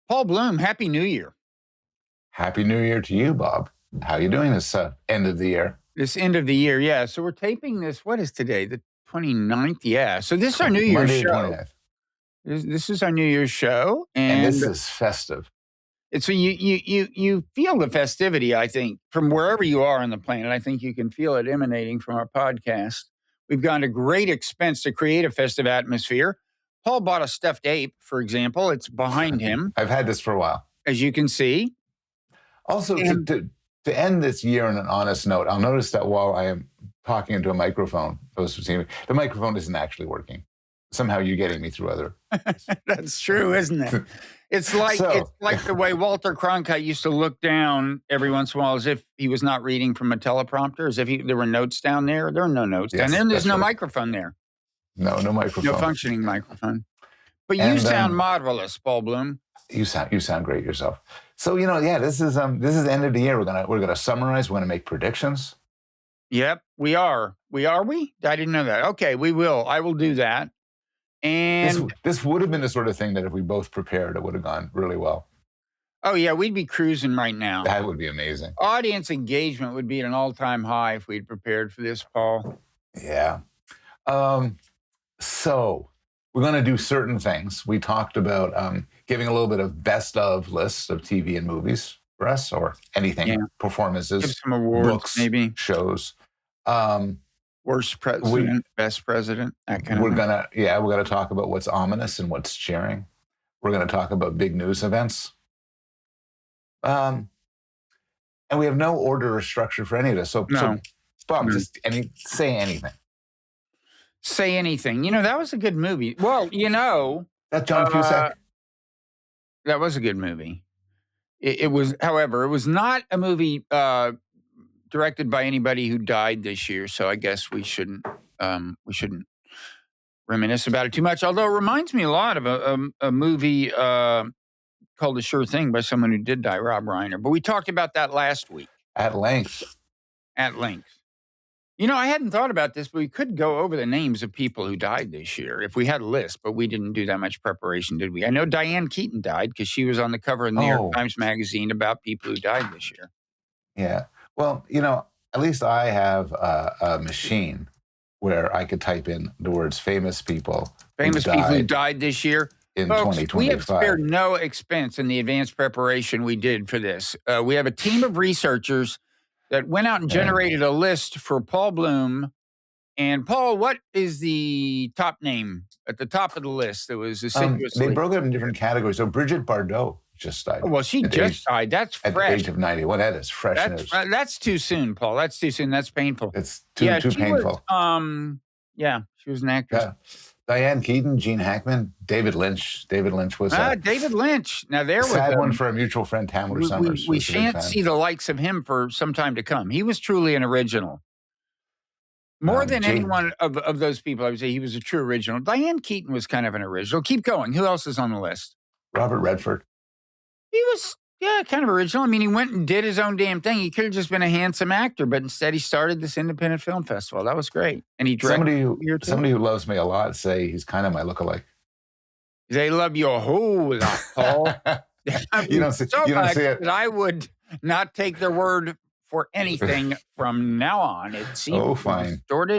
Paul Bloom, Happy New Year. Happy New Year to you, Bob. How you doing this end of the year? This end of the year, yeah. So we're taping this, what is today? The 29th? Yeah. So this is our New Year's Monday the show. 29th. This is our New Year's show. And this is festive. So you feel the festivity, I think, from wherever you are on the planet. I think you can feel it emanating from our podcast. We've gone to great expense to create a festive atmosphere. Paul bought a stuffed ape, for example. It's behind him. I've had this for a while. As you can see. Also, to end this year on an honest note, I'll notice that while I am talking into a microphone, those who see me, the microphone isn't actually working. Somehow you're getting me through other. That's true, isn't it? It's like the way Walter Cronkite used to look down every once in a while as if he was not reading from a teleprompter, as if there were notes down there. There are no notes down there, and there's no microphone there. No microphone. No functioning microphone. But you sound marvelous, Paul Bloom. You sound great yourself. So this is the end of the year. We're gonna summarize. We're gonna make predictions. Yep, we are. Are we? I didn't know that. Okay, we will. I will do that. And this would have been the sort of thing that if we both prepared, it would have gone really well. Oh yeah, we'd be cruising right now. That would be amazing. Audience engagement would be at an all-time high if we'd prepared for this, Paul. Yeah. So we're going to do certain things. We talked about giving a little bit of best of lists of TV and movies for us, or anything, performances, give some awards, books, maybe shows. Worst president, best president, that kind of thing. We're gonna talk about what's ominous and what's cheering. We're gonna talk about big news events. And we have no order or structure for any of this. So Bob, just say anything. Say anything. That was a good movie. Well, that John Cusack. That was a good movie. It was, however, it was not a movie directed by anybody who died this year, so I guess we shouldn't reminisce about it too much. Although it reminds me a lot of a movie called "A Sure Thing" by someone who did die, Rob Reiner. But we talked about that last week at length. I hadn't thought about this, but we could go over the names of people who died this year if we had a list. But we didn't do that much preparation, did we? I know Diane Keaton died because she was on the cover of the New York Times Magazine about people who died this year. Yeah. Well, at least I have a machine where I could type in the words famous people who died this year. In Folks, 2025. we have spared no expense in the advanced preparation we did for this. We have a team of researchers that went out and generated a list for Paul Bloom. And Paul, what is the top name at the top of the list that was assiduously? They broke it up in different categories. So Bridget Bardot just died. Well, she just died. That's fresh. At the age of 91. That is fresh news. That's too soon, Paul. That's too soon. That's painful. It's too painful. She was an actress. Yeah. Diane Keaton, Gene Hackman, David Lynch. David Lynch was David Lynch. Now there was sad one for a mutual friend, Tamler Summers. We shan't see the likes of him for some time to come. He was truly an original. More than any one of those people, I would say he was a true original. Diane Keaton was kind of an original. Keep going. Who else is on the list? Robert Redford. He was, kind of original. I mean, he went and did his own damn thing. He could have just been a handsome actor, but instead he started this independent film festival. That was great. And he directed somebody who loves me a lot say he's kind of my lookalike. They love you a whole lot, Paul. you don't see it. That I would not take their word for anything from now on. It seems distorted.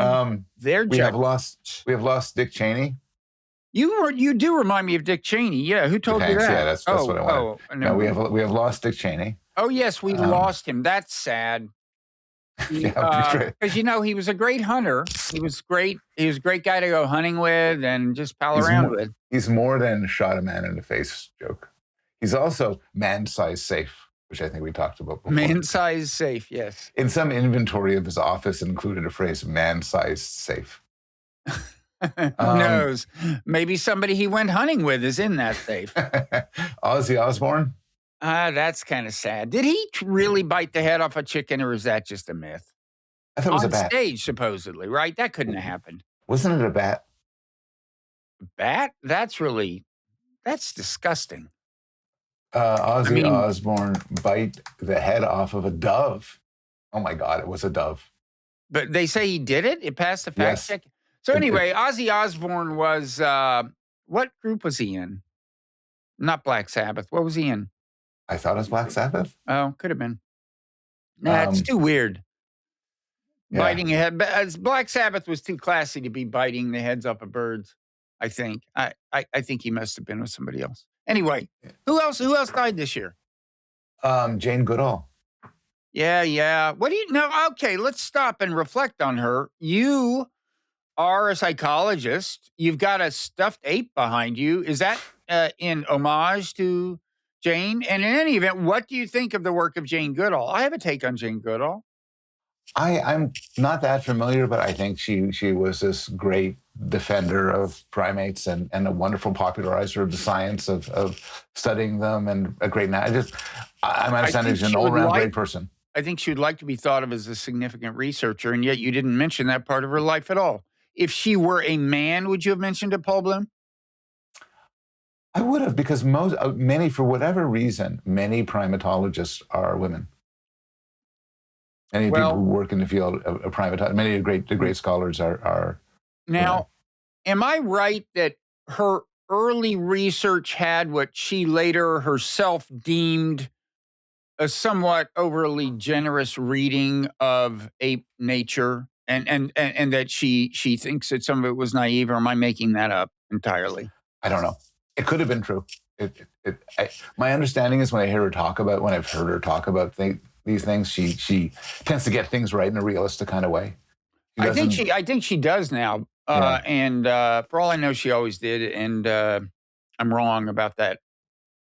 We have lost Dick Cheney. You do remind me of Dick Cheney. Yeah, who told you that? Yeah, that's what I wanted. No, we have lost Dick Cheney. Oh yes, we lost him. That's sad. Because he was a great hunter. He was great. He was a great guy to go hunting with and just pal around with. He's more than shot a man in the face joke. He's also man-sized safe, which I think we talked about before. Man-sized safe, yes. In some inventory of his office included a phrase, man-sized safe. Who knows? Maybe somebody he went hunting with is in that safe. Ozzy Osbourne? That's kind of sad. Did he really bite the head off a chicken, or is that just a myth? I thought it was a bat. On stage, supposedly, right? That couldn't have happened. Wasn't it a bat? Bat? That's disgusting. Ozzy Osbourne bite the head off of a dove. Oh my God, it was a dove. But they say he did it? It passed the fact check? So anyway, Ozzy Osbourne was What group was he in? Not Black Sabbath. What was he in? I thought it was Black Sabbath. Oh, could have been. Nah, it's too weird. Yeah. Biting a head. But Black Sabbath was too classy to be biting the heads off of birds, I think. I think he must have been with somebody else. Anyway, who else died this year? Jane Goodall. Yeah. What do you know? Okay, let's stop and reflect on her. You are a psychologist. You've got a stuffed ape behind you. Is that in homage to Jane? And in any event, what do you think of the work of Jane Goodall? I have a take on Jane Goodall. I'm not that familiar, but I think she was this great defender of primates and a wonderful popularizer of the science of studying them, and a great I'm understanding she's an all-around great person. I think she would like to be thought of as a significant researcher, and yet you didn't mention that part of her life at all. If she were a man, would you have mentioned it, Paul Bloom? I would have, because many, for whatever reason, many primatologists are women. Many people who work in the field of primatology, many of the great scholars are. Now, am I right that her early research had what she later herself deemed a somewhat overly generous reading of ape nature, and that she thinks that some of it was naive, or am I making that up entirely? I don't know. It could have been true. My understanding is when I've heard her talk about these things, she tends to get things right in a realistic kind of way. I think she does now. And for all I know, she always did. And I'm wrong about that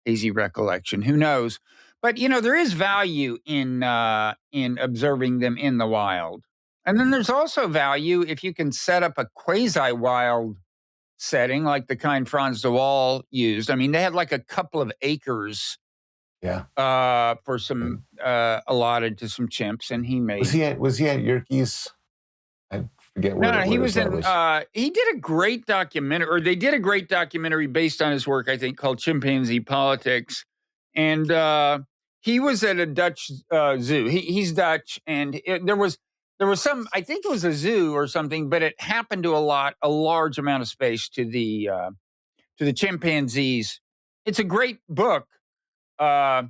hazy recollection. Who knows? But, there is value in observing them in the wild. And then there's also value if you can set up a quasi-wild setting like the kind Franz de Waal used. I mean, they had like a couple of acres for some allotted to some chimps, and he made. Was he at Yerkes? I forget where. No, he was in. He did a great documentary, or they did a great documentary based on his work, I think, called Chimpanzee Politics, and he was at a Dutch zoo. He's Dutch, and there was some. I think it was a zoo or something, but it happened to allot a large amount of space to the chimpanzees. It's a great book. Maybe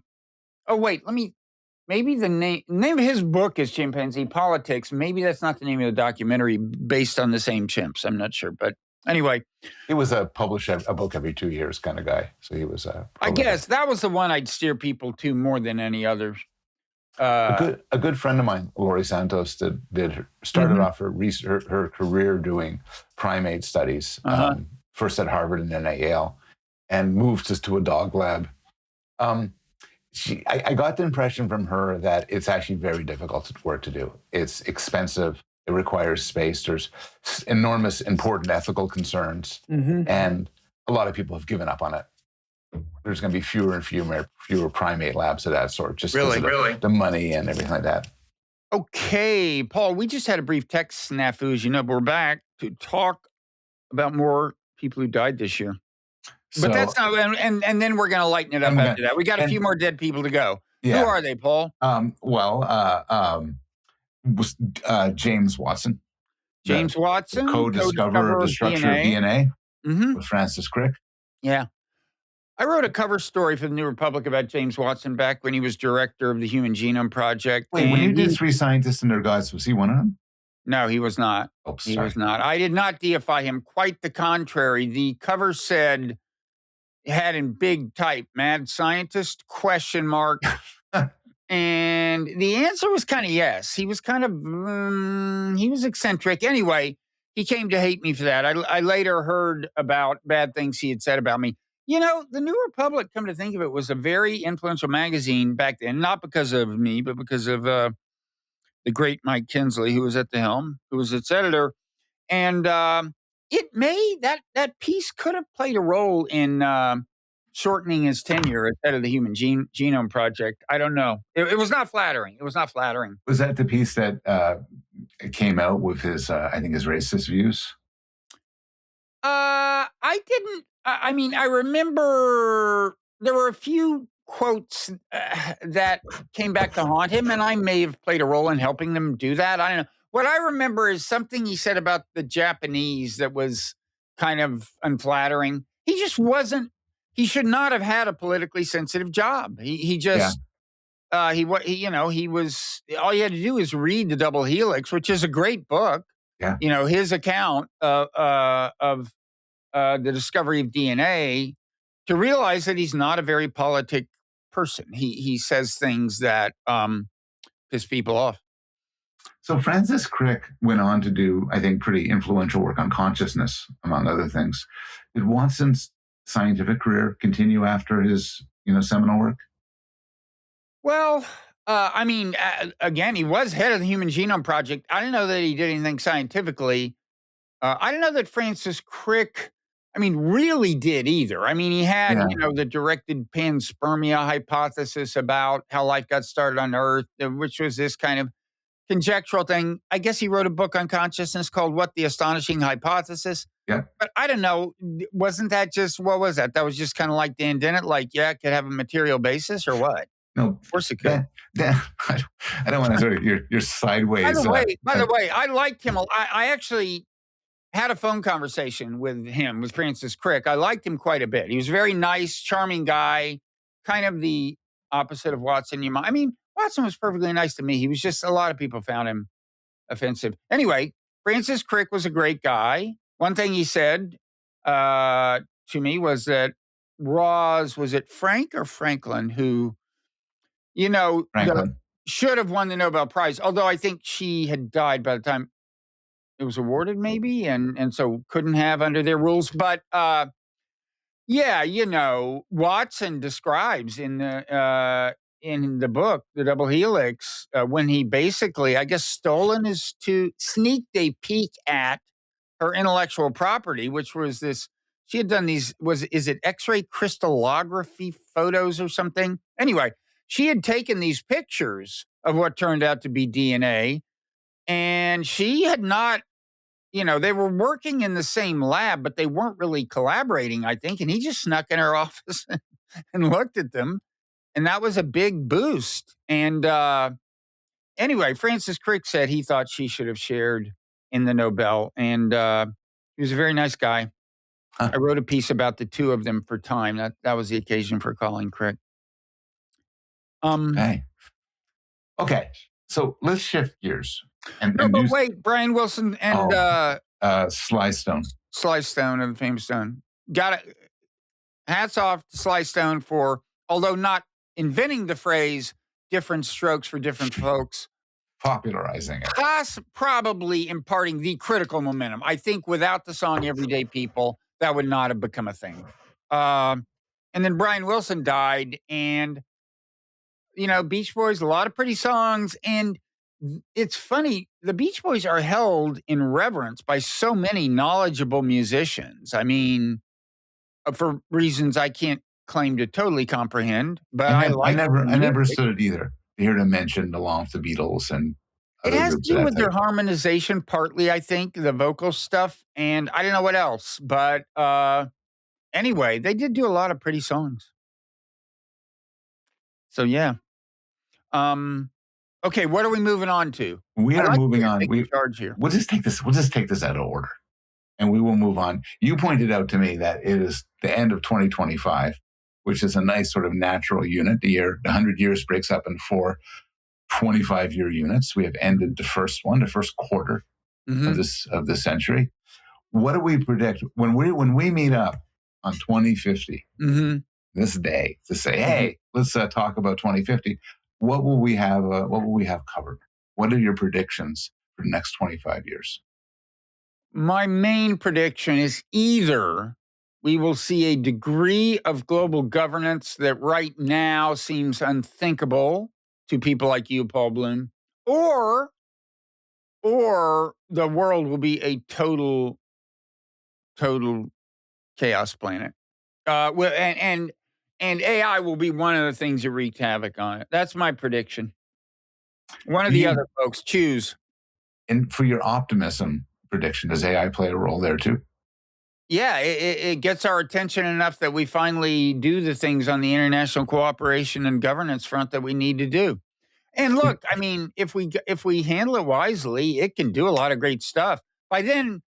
the name of his book is Chimpanzee Politics. Maybe that's not the name of the documentary based on the same chimps. I'm not sure. But anyway. He was a book every 2 years kind of guy. So he was I guess that was the one I'd steer people to more than any others. A good friend of mine, Lori Santos, started off her career doing primate studies, first at Harvard and then at Yale, and moved to a dog lab. I got the impression from her that it's actually very difficult work to do. It's expensive. It requires space. There's enormous, important ethical concerns, and a lot of people have given up on it. There's going to be fewer and fewer primate labs of that sort, just because of the money and everything like that. Okay, Paul, we just had a brief tech snafu, as you know, but we're back to talk about more people who died this year. But that's not, and then we're going to lighten it up after that. We got a few more dead people to go. Yeah. Who are they, Paul? James Watson. James Watson, co-discoverer of the structure of DNA with Francis Crick. Yeah. I wrote a cover story for the New Republic about James Watson back when he was director of the Human Genome Project. Wait, when you did Three Scientists and Their Gods, was he one of them? No, he was not. He was not. I did not deify him. Quite the contrary. The cover said, had in big type, "Mad Scientist?" ? And the answer was kind of yes. He was kind of, he was eccentric. Anyway, he came to hate me for that. I later heard about bad things he had said about me. The New Republic, come to think of it, was a very influential magazine back then, not because of me, but because of the great Mike Kinsley, who was at the helm, who was its editor. And that piece could have played a role in shortening his tenure as head of the Human Genome Project. I don't know. It was not flattering. It was not flattering. Was that the piece that came out with his, I think, his racist views? I didn't. I remember there were a few quotes that came back to haunt him, and I may have played a role in helping them do that. I don't know. What I remember is something he said about the Japanese that was kind of unflattering. he just wasn't. He should not have had a politically sensitive job. He just he was, all you had to do is read The Double Helix, which is a great book. Yeah. His account of the discovery of DNA, to realize that he's not a very politic person. He says things that piss people off. So Francis Crick went on to do, I think, pretty influential work on consciousness, among other things. Did Watson's scientific career continue after his, seminal work? Well, again, he was head of the Human Genome Project. I don't know that he did anything scientifically. I don't know that Francis Crick, really did either. He had, the directed panspermia hypothesis about how life got started on Earth, which was this kind of conjectural thing. I guess he wrote a book on consciousness called What the Astonishing Hypothesis. Yeah. But I don't know. Wasn't that just, what was that? That was just kind of like Dan Dennett, it could have a material basis or what? No. Of course it could. I don't want to sort of your sideways. By the way, I liked him. I actually had a phone conversation with Francis Crick. I liked him quite a bit. He was a very nice, charming guy, kind of the opposite of Watson. Watson was perfectly nice to me. He was just, a lot of people found him offensive. Anyway, Francis Crick was a great guy. One thing he said to me was that was it Frank or Franklin, who, Franklin should have won the Nobel Prize, although I think she had died by the time it was awarded, maybe, and so couldn't have under their rules. But Watson describes in the book, The Double Helix, when he basically, I guess, stolen his to sneaked a peek at her intellectual property, which was this. She had done these. Is it X-ray crystallography photos or something? Anyway, she had taken these pictures of what turned out to be DNA, and she had not. They were working in the same lab, but they weren't really collaborating, I think. And he just snuck in her office and looked at them. And that was a big boost. And anyway, Francis Crick said he thought she should have shared in the Nobel. And he was a very nice guy. Huh. I wrote a piece about the two of them for Time. That was the occasion for calling Crick. Okay. So let's shift gears. Wait, Brian Wilson and Sly Stone. Sly Stone of the famous Stone. Hats off to Sly Stone for, although not inventing the phrase different strokes for different folks, popularizing it. Probably imparting the critical momentum. I think without the song Everyday People, that would not have become a thing. And then Brian Wilson died, and Beach Boys, a lot of pretty songs. And it's funny, the Beach Boys are held in reverence by so many knowledgeable musicians. For reasons I can't claim to totally comprehend, but I never understood it either. To hear them mentioned along with the Beatles and it has to do with their harmonization, partly, I think, the vocal stuff, and I don't know what else. But anyway, they did do a lot of pretty songs. So yeah. Okay, what are we moving on to? We are moving on. Charge here. We'll just take this out of order, and we will move on. You pointed out to me that it is the end of 2025, which is a nice sort of natural unit. The 100 years breaks up in 4 25-year units. We have ended the first quarter of this century. What do we predict when we meet up on 2050? This day to say, hey, let's talk about 2050. What will we have? What will we have covered? What are your predictions for the next 25 years? My main prediction is either we will see a degree of global governance that right now seems unthinkable to people like you, Paul Bloom, or the world will be a total chaos planet. And AI will be one of the things that wreak havoc on it. That's my prediction. One of the other folks, choose. And for your optimism prediction, does AI play a role there too? Yeah, it gets our attention enough that we finally do the things on the international cooperation and governance front that we need to do. And look, if we handle it wisely, it can do a lot of great stuff. By then,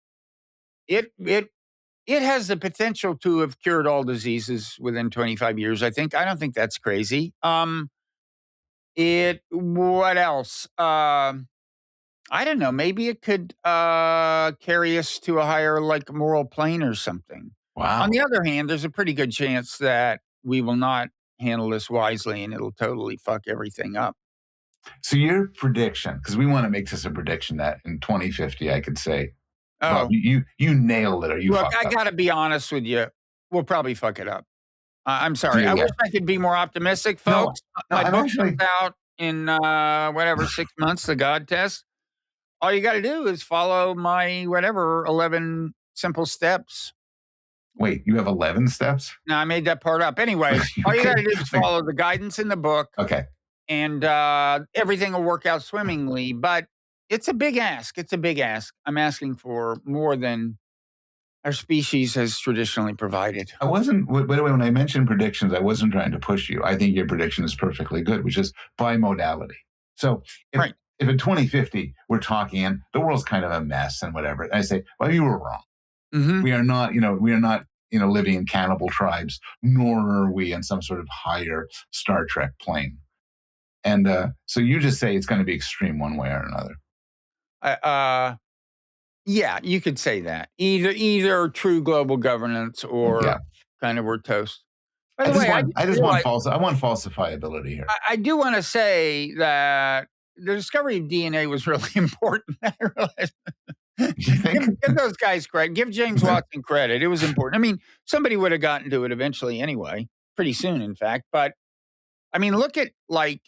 it It has the potential to have cured all diseases within 25 years, I think. I don't think that's crazy. What else? I don't know. Maybe it could carry us to a higher, like, moral plane or something. On Wow. the other hand, there's a pretty good chance that we will not handle this wisely and it'll totally fuck everything up. So your prediction, because we want to make this a prediction that in 2050, I could say, Bob, Oh, you nailed it or you look, fucked I up. got to be honest with you. We'll probably fuck it up. I'm sorry. Yeah, I yeah. wish I could be more optimistic, No, folks. no, My I'm book actually, comes out in whatever 6 months. The God Test. All you got to do is follow my 11 simple steps. wait, you have 11 steps? No, I made that part up. Anyway, all you got Okay. to do is follow the guidance in the book, Okay. and everything will work out swimmingly. But it's a big ask. It's a big ask. I'm asking for more than our species has traditionally provided. I wasn't, by the way, when I mentioned predictions, I wasn't trying to push you. I think your prediction is perfectly good, which is bimodality. So if, Right. if in 2050 we're talking and the world's kind of a mess and whatever, and I say, well, you were wrong. Mm-hmm. We are not, living in cannibal tribes, nor are we in some sort of higher Star Trek plane. And so you just say it's going to be extreme one way or another. Yeah, you could say that. Either true global governance or kind of we're toast. By the way, I want falsifiability here. I do want to say that the discovery of DNA was really important. I realized. You think? Give those guys credit. Give James Watson credit. It was important. I mean, somebody would have gotten to it eventually anyway, pretty soon, in fact. But I mean, look at, like,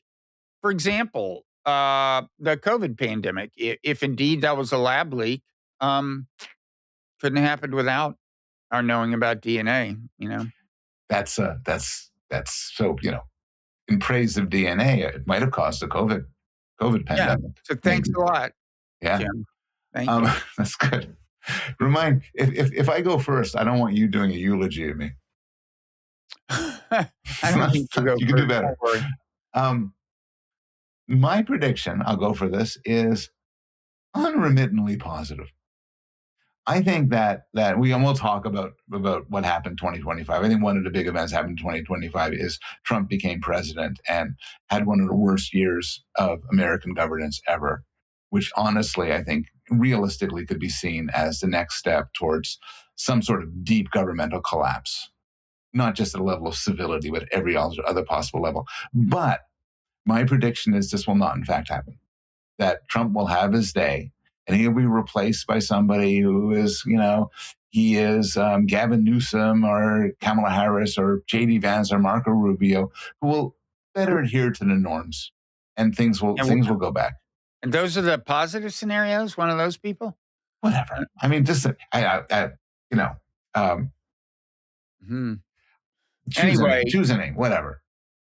for example, the COVID pandemic. If indeed that was a lab leak, couldn't have happened without our knowing about DNA. That's so in praise of DNA, it might have caused a COVID pandemic. Yeah. So thanks a lot. Yeah, Jim. Thank you. That's good. Remind if I go first, I don't want you doing a eulogy of me. I don't think you can do better. My prediction, I'll go for this, is unremittingly positive. I think that we'll talk about what happened in 2025. I think one of the big events happened in 2025 is Trump became president and had one of the worst years of American governance ever, which honestly, I think realistically could be seen as the next step towards some sort of deep governmental collapse, not just at a level of civility, but every other possible level. But my prediction is this will not in fact happen, that Trump will have his day and he'll be replaced by somebody who is, he is Gavin Newsom or Kamala Harris or J.D. Vance or Marco Rubio, who will better adhere to the norms, and things will go back. And those are the positive scenarios. One of those people. Whatever. I mean, just choose a name. Whatever.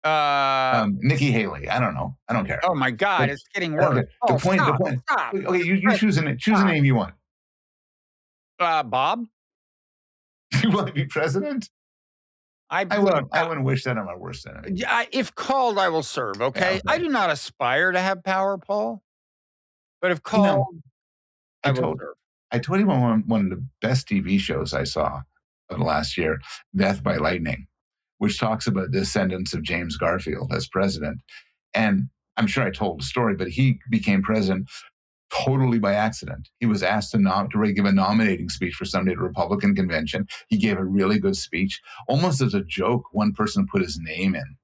Nikki Haley. I don't know. I don't care. Oh my God, it's getting worse. Okay. The point. Stop. Okay, you choose a name you want. Bob. You want to be president? I wouldn't wish that on my worst enemy. If called, I will serve. Okay? I do not aspire to have power, Paul. But if called, I will serve. I told you one of the best TV shows I saw of last year, Death by Lightning, which talks about the descendants of James Garfield as president. And I'm sure I told the story, but he became president totally by accident. He was asked to give a nominating speech for somebody at a Republican convention. He gave a really good speech. Almost as a joke, one person put his name in.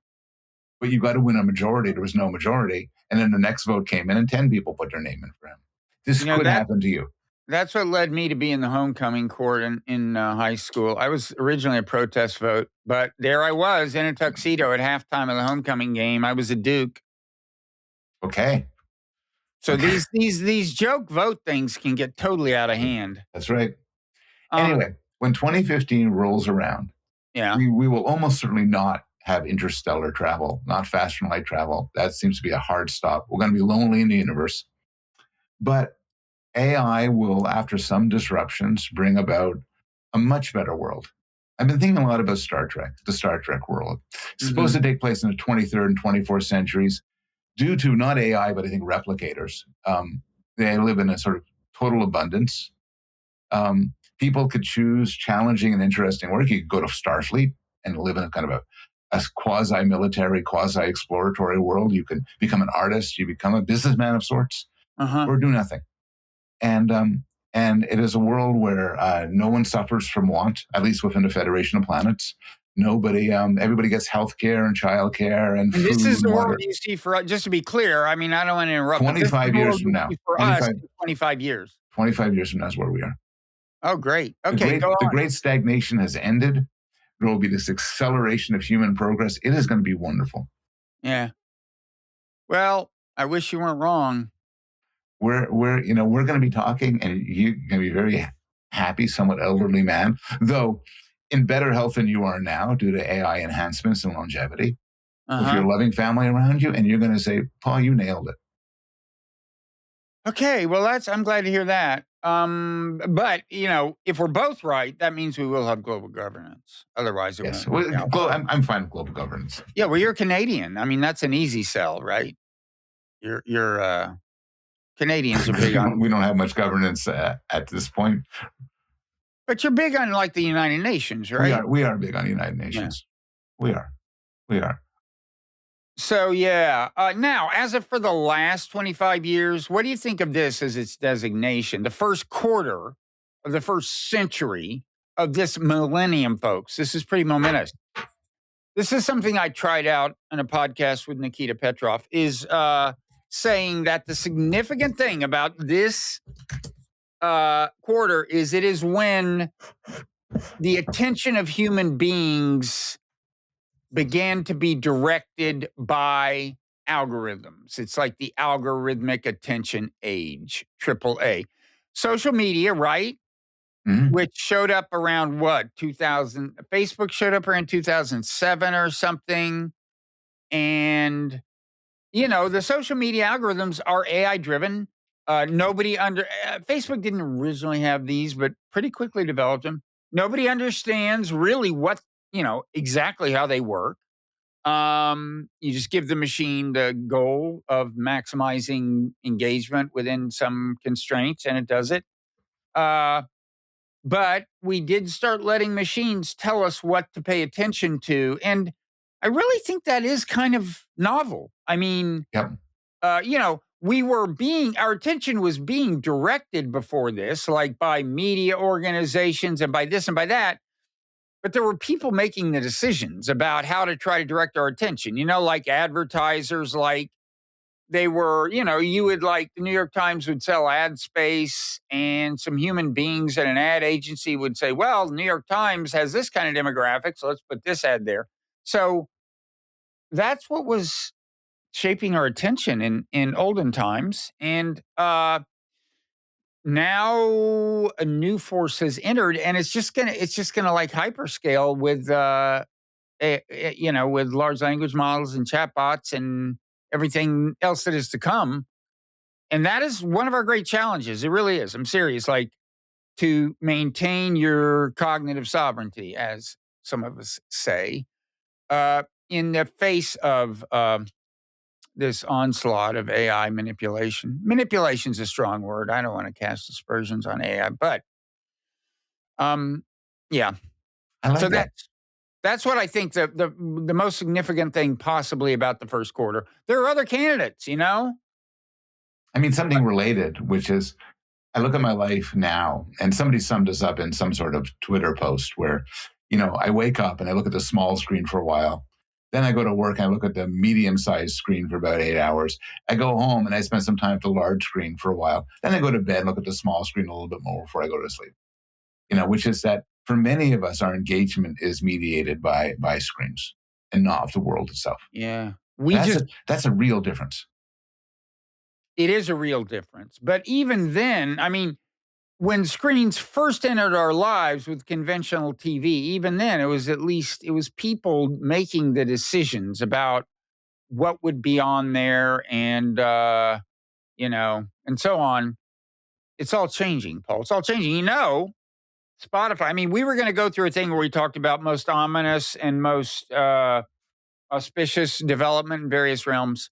But you got to win a majority. There was no majority. And then the next vote came in and 10 people put their name in for him. This could happen to you. That's what led me to be in the homecoming court in high school. I was originally a protest vote, but there I was in a tuxedo at halftime of the homecoming game. I was a Duke. Okay. So these joke vote things can get totally out of hand. That's right. Anyway, when 2015 rolls around, we will almost certainly not have interstellar travel, not faster than light travel. That seems to be a hard stop. We're going to be lonely in the universe. But AI will, after some disruptions, bring about a much better world. I've been thinking a lot about Star Trek, the Star Trek world. It's supposed to take place in the 23rd and 24th centuries due to not AI, but I think replicators. They live in a sort of total abundance. people could choose challenging and interesting work. You could go to Starfleet and live in a kind of a quasi-military, quasi-exploratory world. You can become an artist. You become a businessman of sorts, or do nothing. And it is a world where no one suffers from want, at least within the Federation of Planets. Nobody, everybody gets health care and child care and food. This is the and world water. you see for us. Just to be clear, I mean, I don't want to interrupt. 25 years from now. For 25, us, 25 years. 25 years from now is where we are. Oh, great. Okay, the great stagnation has ended. There will be this acceleration of human progress. It is going to be wonderful. Yeah. Well, I wish you weren't wrong. We're going to be talking, and you're going to be very happy, somewhat elderly man, though in better health than you are now due to AI enhancements and longevity. With your loving family around you, and you're going to say, Paul, you nailed it. Okay, well, I'm glad to hear that. But if we're both right, that means we will have global governance. Otherwise, it won't. I'm fine with global governance. Yeah, well, you're Canadian. I mean, that's an easy sell, right? You're Canadians are big on. We don't have much governance at this point. But you're big on like the United Nations, right? We are big on the United Nations. Yeah. We are. So, yeah. Now, as of for the last 25 years, what do you think of this as its designation? The first quarter of the first century of this millennium, folks. This is pretty momentous. This is something I tried out on a podcast with Nikita Petrov, is saying that the significant thing about this quarter is it is when the attention of human beings began to be directed by algorithms. It's like the algorithmic attention age, AAA. Social media, right? Mm-hmm. Which showed up around 2000. Facebook showed up around 2007 or something. And, the social media algorithms are AI driven. Facebook didn't originally have these, but pretty quickly developed them. Nobody understands really what, exactly how they work. You just give the machine the goal of maximizing engagement within some constraints, and it does it. But we did start letting machines tell us what to pay attention to. And I really think that is kind of novel. I mean, yep. Our attention was being directed before this, like by media organizations and by this and by that. But there were people making the decisions about how to try to direct our attention, like advertisers, like they were, you would like the New York Times would sell ad space and some human beings at an ad agency would say, well, the New York Times has this kind of demographic, so let's put this ad there. So that's what was shaping our attention in olden times. And now a new force has entered, and it's just gonna like hyperscale with with large language models and chatbots and everything else that is to come. And that is one of our great challenges. It really is. I'm serious. Like, to maintain your cognitive sovereignty, as some of us say, in the face of this onslaught of AI manipulation. Manipulation is a strong word. I don't want to cast aspersions on AI, but yeah. I like that. That's what I think the most significant thing possibly about the first quarter. There are other candidates, I mean, something related, which is, I look at my life now, and somebody summed us up in some sort of Twitter post where, I wake up and I look at the small screen for a while. Then I go to work and I look at the medium-sized screen for about 8 hours. I go home and I spend some time at the large screen for a while. Then I go to bed and look at the small screen a little bit more before I go to sleep. Which is that for many of us, our engagement is mediated by screens and not the world itself. Yeah. That's a real difference. It is a real difference. But even then, I mean, when screens first entered our lives with conventional TV, even then, it was people making the decisions about what would be on there and, and so on. It's all changing, Paul. It's all changing. Spotify, I mean, we were going to go through a thing where we talked about most ominous and most auspicious development in various realms.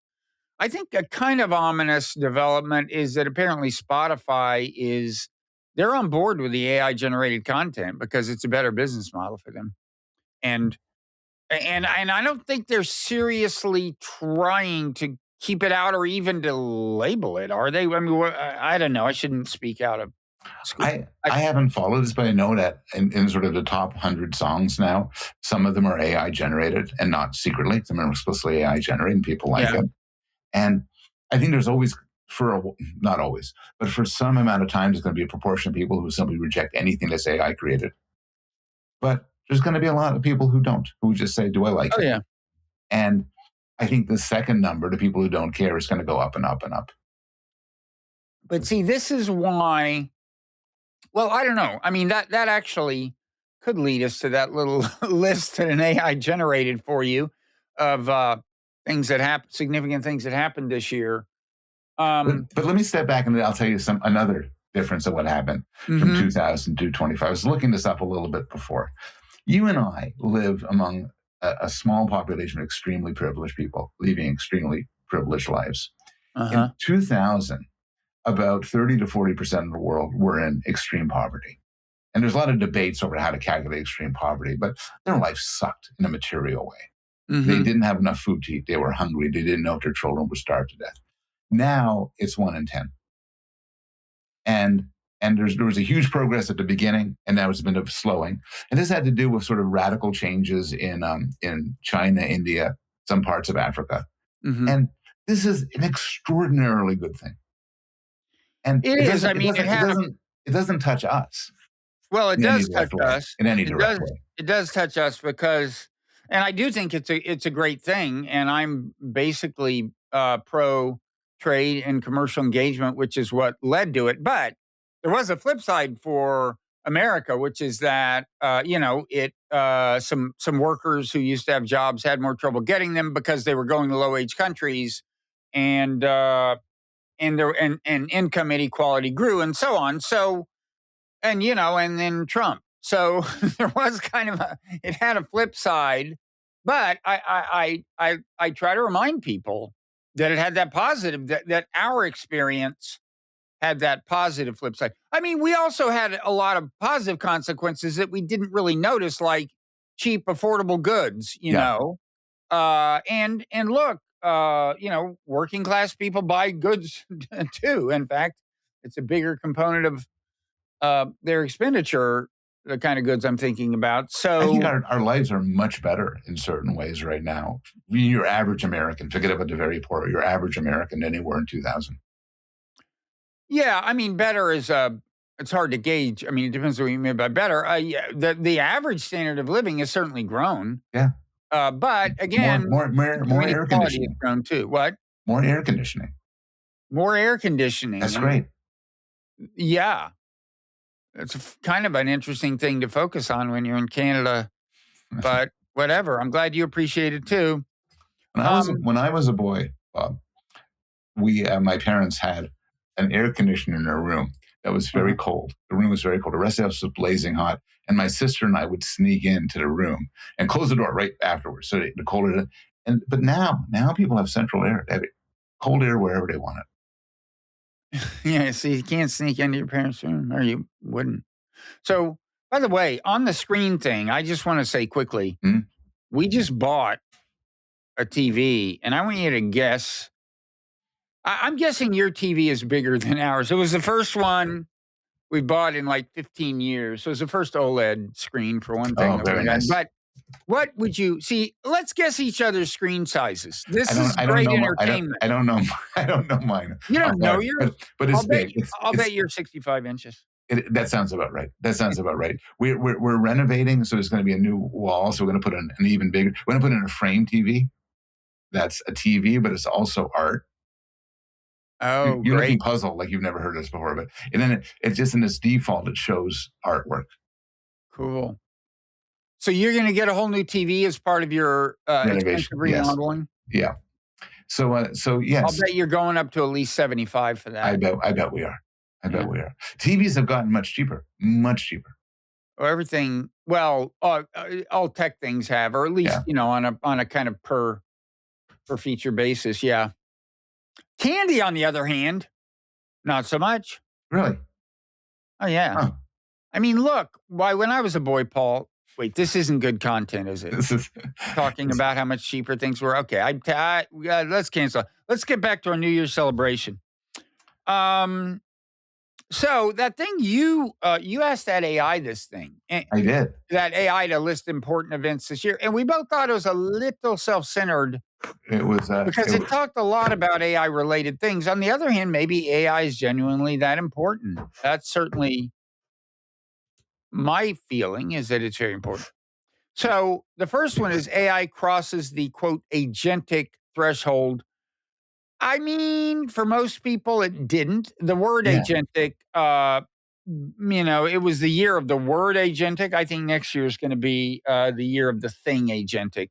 I think a kind of ominous development is that apparently Spotify is they're on board with the AI generated content because it's a better business model for them. And I don't think they're seriously trying to keep it out or even to label it, are they? I mean, I don't know. I shouldn't speak out of school. I haven't followed this, but I know that in sort of the top 100 songs now, some of them are AI generated and not secretly. Some are explicitly AI generated and people like it. And I think there's always, not always, but for some amount of time, there's going to be a proportion of people who simply reject anything that's AI created. But there's going to be a lot of people who don't, who just say, do I like it? Yeah. And I think the second number, the people who don't care, is going to go up and up and up. But see, this is why, well, I don't know. I mean, that actually could lead us to that little list that an AI generated for you of things that happened, significant things that happened this year. But let me step back and I'll tell you another difference of what happened from 2000 to 25. I was looking this up a little bit before. You and I live among a small population of extremely privileged people living extremely privileged lives. In 2000, about 30 to 40% of the world were in extreme poverty. And there's a lot of debates over how to calculate extreme poverty, but their life sucked in a material way. They didn't have enough food to eat. They were hungry. They didn't know if their children would starve to death. Now it's 1 in 10. And there was a huge progress at the beginning, and now it's been a slowing. And this had to do with sort of radical changes in China, India, some parts of Africa. And this is an extraordinarily good thing. And it is. I mean, it doesn't touch us. Well, it does touch us in any direct way. It does touch us because, and I do think it's a great thing. And I'm basically pro trade and commercial engagement, which is what led to it. But there was a flip side for America, which is that some workers who used to have jobs had more trouble getting them because they were going to low wage countries, and income inequality grew and so on. So, and then Trump. So there was kind of it had a flip side, but I try to remind people that it had that positive, that our experience had that positive flip side. I mean, we also had a lot of positive consequences that we didn't really notice, like cheap, affordable goods, you know. And look, working class people buy goods too. In fact, it's a bigger component of their expenditure, the kind of goods I'm thinking about. So I think our lives are much better in certain ways right now. Your average American, forget about the very poor, your average American than they were in 2000. Yeah, I mean, better is it's hard to gauge. I mean, it depends on what you mean by better. The average standard of living has certainly grown. Yeah. But again, more air conditioning has grown too. What? More air conditioning. More air conditioning. That's great. Yeah. It's kind of an interesting thing to focus on when you're in Canada, but whatever. I'm glad you appreciate it too. When I was a boy, Bob, my parents had an air conditioner in our room that was very cold. The room was very cold. The rest of the house was blazing hot. And my sister and I would sneak into the room and close the door right afterwards. So the colder. But now people have central air. They have cold air wherever they want it. Yeah, so you can't sneak into your parents' room, or you wouldn't. So, by the way, on the screen thing, I just want to say quickly, we just bought a TV, and I want you to guess. I'm guessing your TV is bigger than ours. It was the first one we bought in like 15 years. So it was the first OLED screen for one thing. Oh, very nice. But what would you see? Let's guess each other's screen sizes. This is great entertainment. I don't know mine. You don't know yours, but it's big. I'll bet you're 65 inches. That sounds about right. We're renovating, so there's going to be a new wall. So we're going to put an even bigger. We're going to put in a frame TV. That's a TV, but it's also art. Oh, you're great. looking puzzled like you've never heard this before, but and then it's just in its default, it shows artwork. Cool. So you're going to get a whole new TV as part of your expensive remodeling? Yes. Yeah. So yes. I'll bet you're going up to at least 75 for that. I bet we are. I bet we are. TVs have gotten much cheaper. Much cheaper. Everything. Well, all tech things have, or at least on a kind of per feature basis. Yeah. Candy, on the other hand, not so much. Really? Oh, yeah. Huh. I mean, look, when I was a boy, Paul, wait, this isn't good content, is it? This is Talking about how much cheaper things were. Okay, let's cancel. Let's get back to our New Year's celebration. So that thing you asked that AI this thing, I did. that AI to list important events this year, and we both thought it was a little self-centered. It was Because it talked a lot about AI related things. On the other hand, maybe AI is genuinely that important. That's certainly my feeling, is that it's very important. So the first one is AI crosses the quote agentic threshold. I mean, for most people, it didn't. The word Yeah. agentic, it was the year of the word agentic. I think next year is going to be the year of the thing agentic.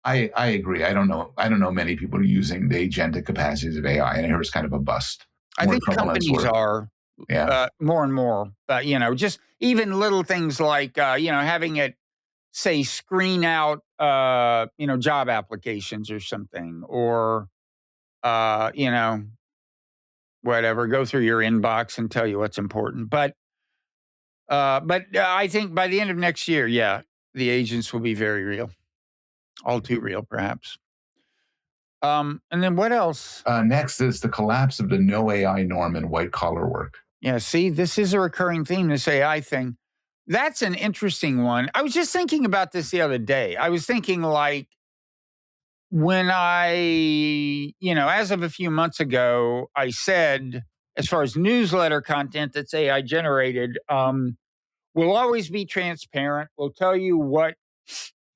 I agree. I don't know many people using the agentic capacities of AI, and I hear it's kind of a bust. I think companies are more and more, just even little things like, having it say screen out, job applications or something, or, whatever, go through your inbox and tell you what's important. But I think by the end of next year, yeah, the agents will be very real, all too real, perhaps. And then what else? Next is the collapse of the no AI norm in white collar work. Yeah, see, this is a recurring theme, this AI thing. That's an interesting one. I was just thinking about this the other day. I was thinking, like, when as of a few months ago, I said, as far as newsletter content that's AI generated, we'll always be transparent. We'll tell you what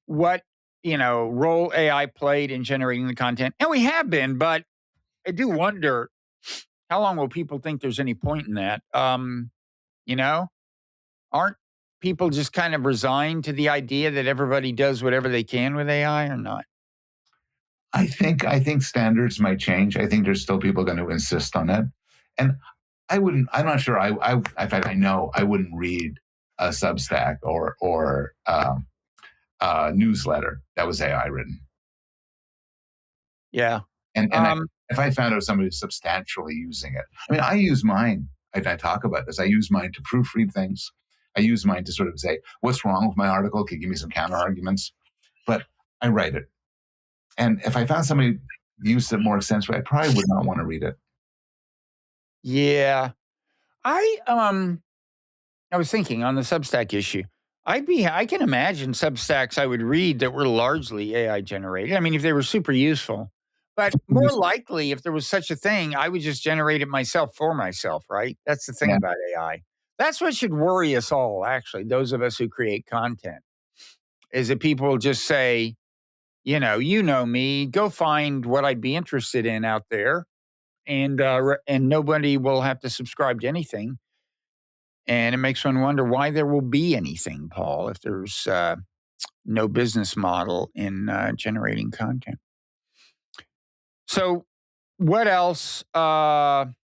role AI played in generating the content. And we have been, but I do wonder, how long will people think there's any point in that? Aren't people just kind of resigned to the idea that everybody does whatever they can with AI or not? I think standards might change. I think there's still people going to insist on it. And I'm not sure. In fact, I know I wouldn't read a Substack or a newsletter that was AI written. Yeah. And if I found out somebody's substantially using it, I mean, I use mine. I talk about this. I use mine to proofread things. I use mine to sort of say, what's wrong with my article? Can you give me some counter arguments? But I write it. And if I found somebody used it more extensively, I probably would not want to read it. Yeah. I was thinking on the Substack issue, I can imagine Substacks I would read that were largely AI generated. I mean, if they were super useful. But more likely, if there was such a thing, I would just generate it myself for myself, right? That's the thing about AI. That's what should worry us all, actually, those of us who create content, is that people just say, you know me, go find what I'd be interested in out there, and nobody will have to subscribe to anything. And it makes one wonder why there will be anything, Paul, if there's no business model in generating content. So, what else? You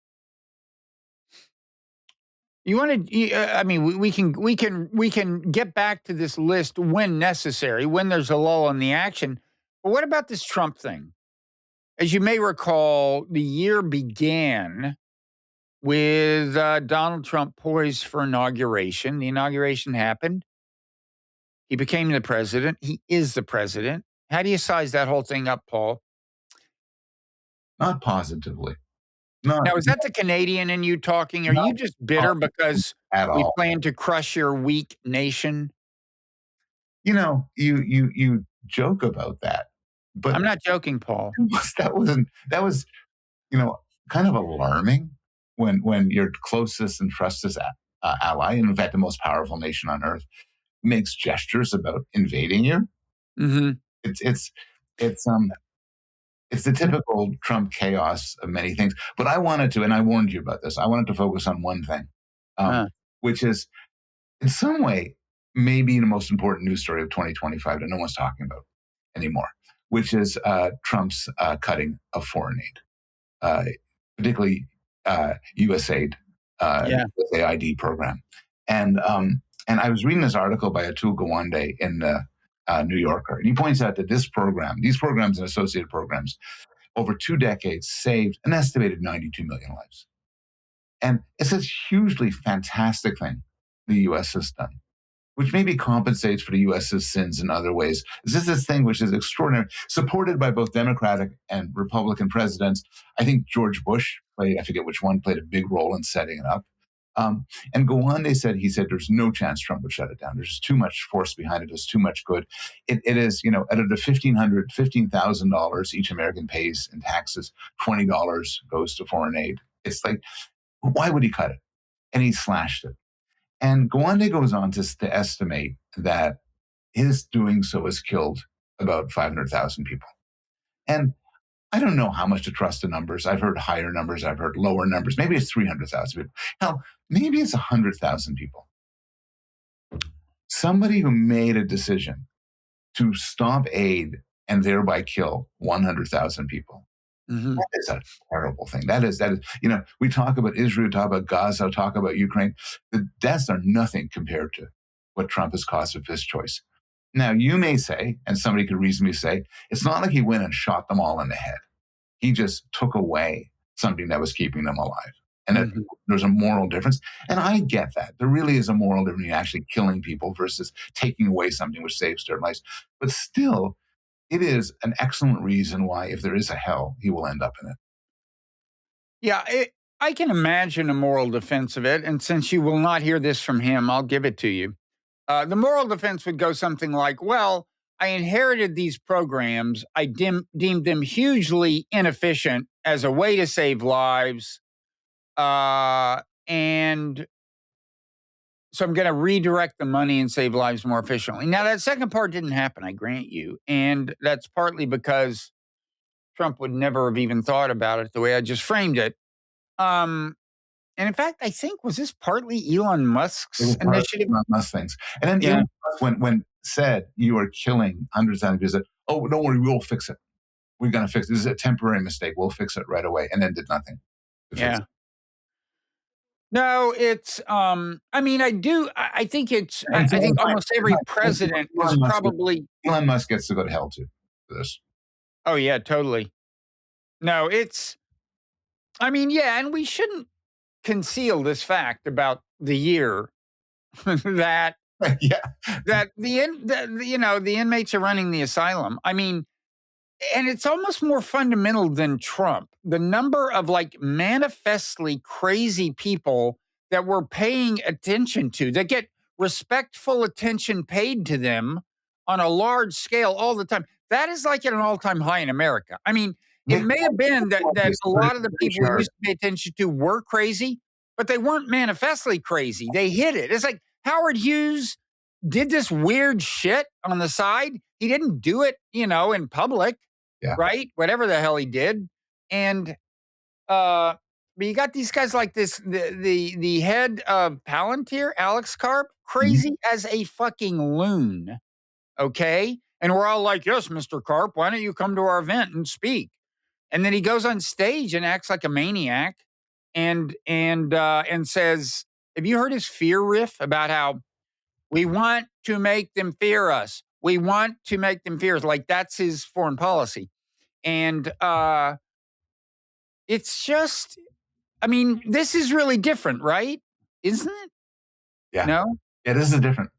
want to? I mean, we can get back to this list when necessary, when there's a lull in the action. But what about this Trump thing? As you may recall, the year began with Donald Trump poised for inauguration. The inauguration happened. He became the president. He is the president. How do you size that whole thing up, Paul? Not positively. Now, is that the Canadian in you talking? Are you just bitter because we plan to crush your weak nation? You joke about that, but I'm not joking, Paul. That was kind of alarming when your closest and trusted ally, and in fact the most powerful nation on earth, makes gestures about invading you. Mm-hmm. It's the typical Trump chaos of many things. But I wanted to, and I warned you about this, I wanted to focus on one thing, which is in some way maybe the most important news story of 2025 that no one's talking about anymore, which is Trump's cutting of foreign aid, particularly USAID, USAID program. And I was reading this article by Atul Gawande in the New Yorker, and he points out that these programs and associated programs, over 2 decades saved an estimated 92 million lives. And it's this hugely fantastic thing the U.S. has done, which maybe compensates for the U.S.'s sins in other ways. This thing which is extraordinary, supported by both Democratic and Republican presidents. I think George Bush I forget which one, played a big role in setting it up. And Gawande said, there's no chance Trump would shut it down. There's just too much force behind it. There's too much good. It is, out of the $15,000 each American pays in taxes, $20 goes to foreign aid. It's like, why would he cut it? And he slashed it. And Gawande goes on to estimate that his doing so has killed about 500,000 people. And I don't know how much to trust the numbers. I've heard higher numbers. I've heard lower numbers. Maybe it's 300,000 people. Hell, maybe it's 100,000 people. Somebody who made a decision to stop aid and thereby kill 100,000 people. Mm-hmm. That is a terrible thing. That is, we talk about Israel, talk about Gaza, talk about Ukraine. The deaths are nothing compared to what Trump has caused with this choice. Now, you may say, and somebody could reasonably say, it's not like he went and shot them all in the head. He just took away something that was keeping them alive. And there's a moral difference. And I get that. There really is a moral difference in actually killing people versus taking away something which saves their lives. But still, it is an excellent reason why, if there is a hell, he will end up in it. Yeah, I can imagine a moral defense of it. And since you will not hear this from him, I'll give it to you. The moral defense would go something like, well, I inherited these programs. I deemed them hugely inefficient as a way to save lives. And so I'm going to redirect the money and save lives more efficiently. Now, that second part didn't happen, I grant you. And that's partly because Trump would never have even thought about it the way I just framed it. And in fact, I think, was this partly Elon Musk's initiative? Elon Musk things. And then Elon Musk, when said you are killing hundreds of people, said, oh, don't worry, we'll fix it. We're going to fix it. This is a temporary mistake. We'll fix it right away. And then did nothing. Yeah. No, it's, I think it's, I think almost every president is probably. Elon Musk gets to go to hell too for this. Oh, yeah, totally. No, it's, and we shouldn't conceal this fact about the year that that the inmates are running the asylum. And it's almost more fundamental than Trump. The number of manifestly crazy people that we're paying attention to, that get respectful attention paid to them on a large scale all the time. That is at an all-time high in America. It may have been that a lot of the people we used to pay attention to were crazy, but they weren't manifestly crazy. They hid it. It's like Howard Hughes did this weird shit on the side. He didn't do it, in public, right? Whatever the hell he did. And but you got these guys like this, the head of Palantir, Alex Karp, crazy as a fucking loon. Okay? And we're all like, yes, Mr. Karp, why don't you come to our event and speak? And then he goes on stage and acts like a maniac and says, have you heard his fear riff about how we want to make them fear us? We want to make them fear us. Like that's his foreign policy. And it's just, this is really different, right? Isn't it? Yeah. No? Yeah, this is different.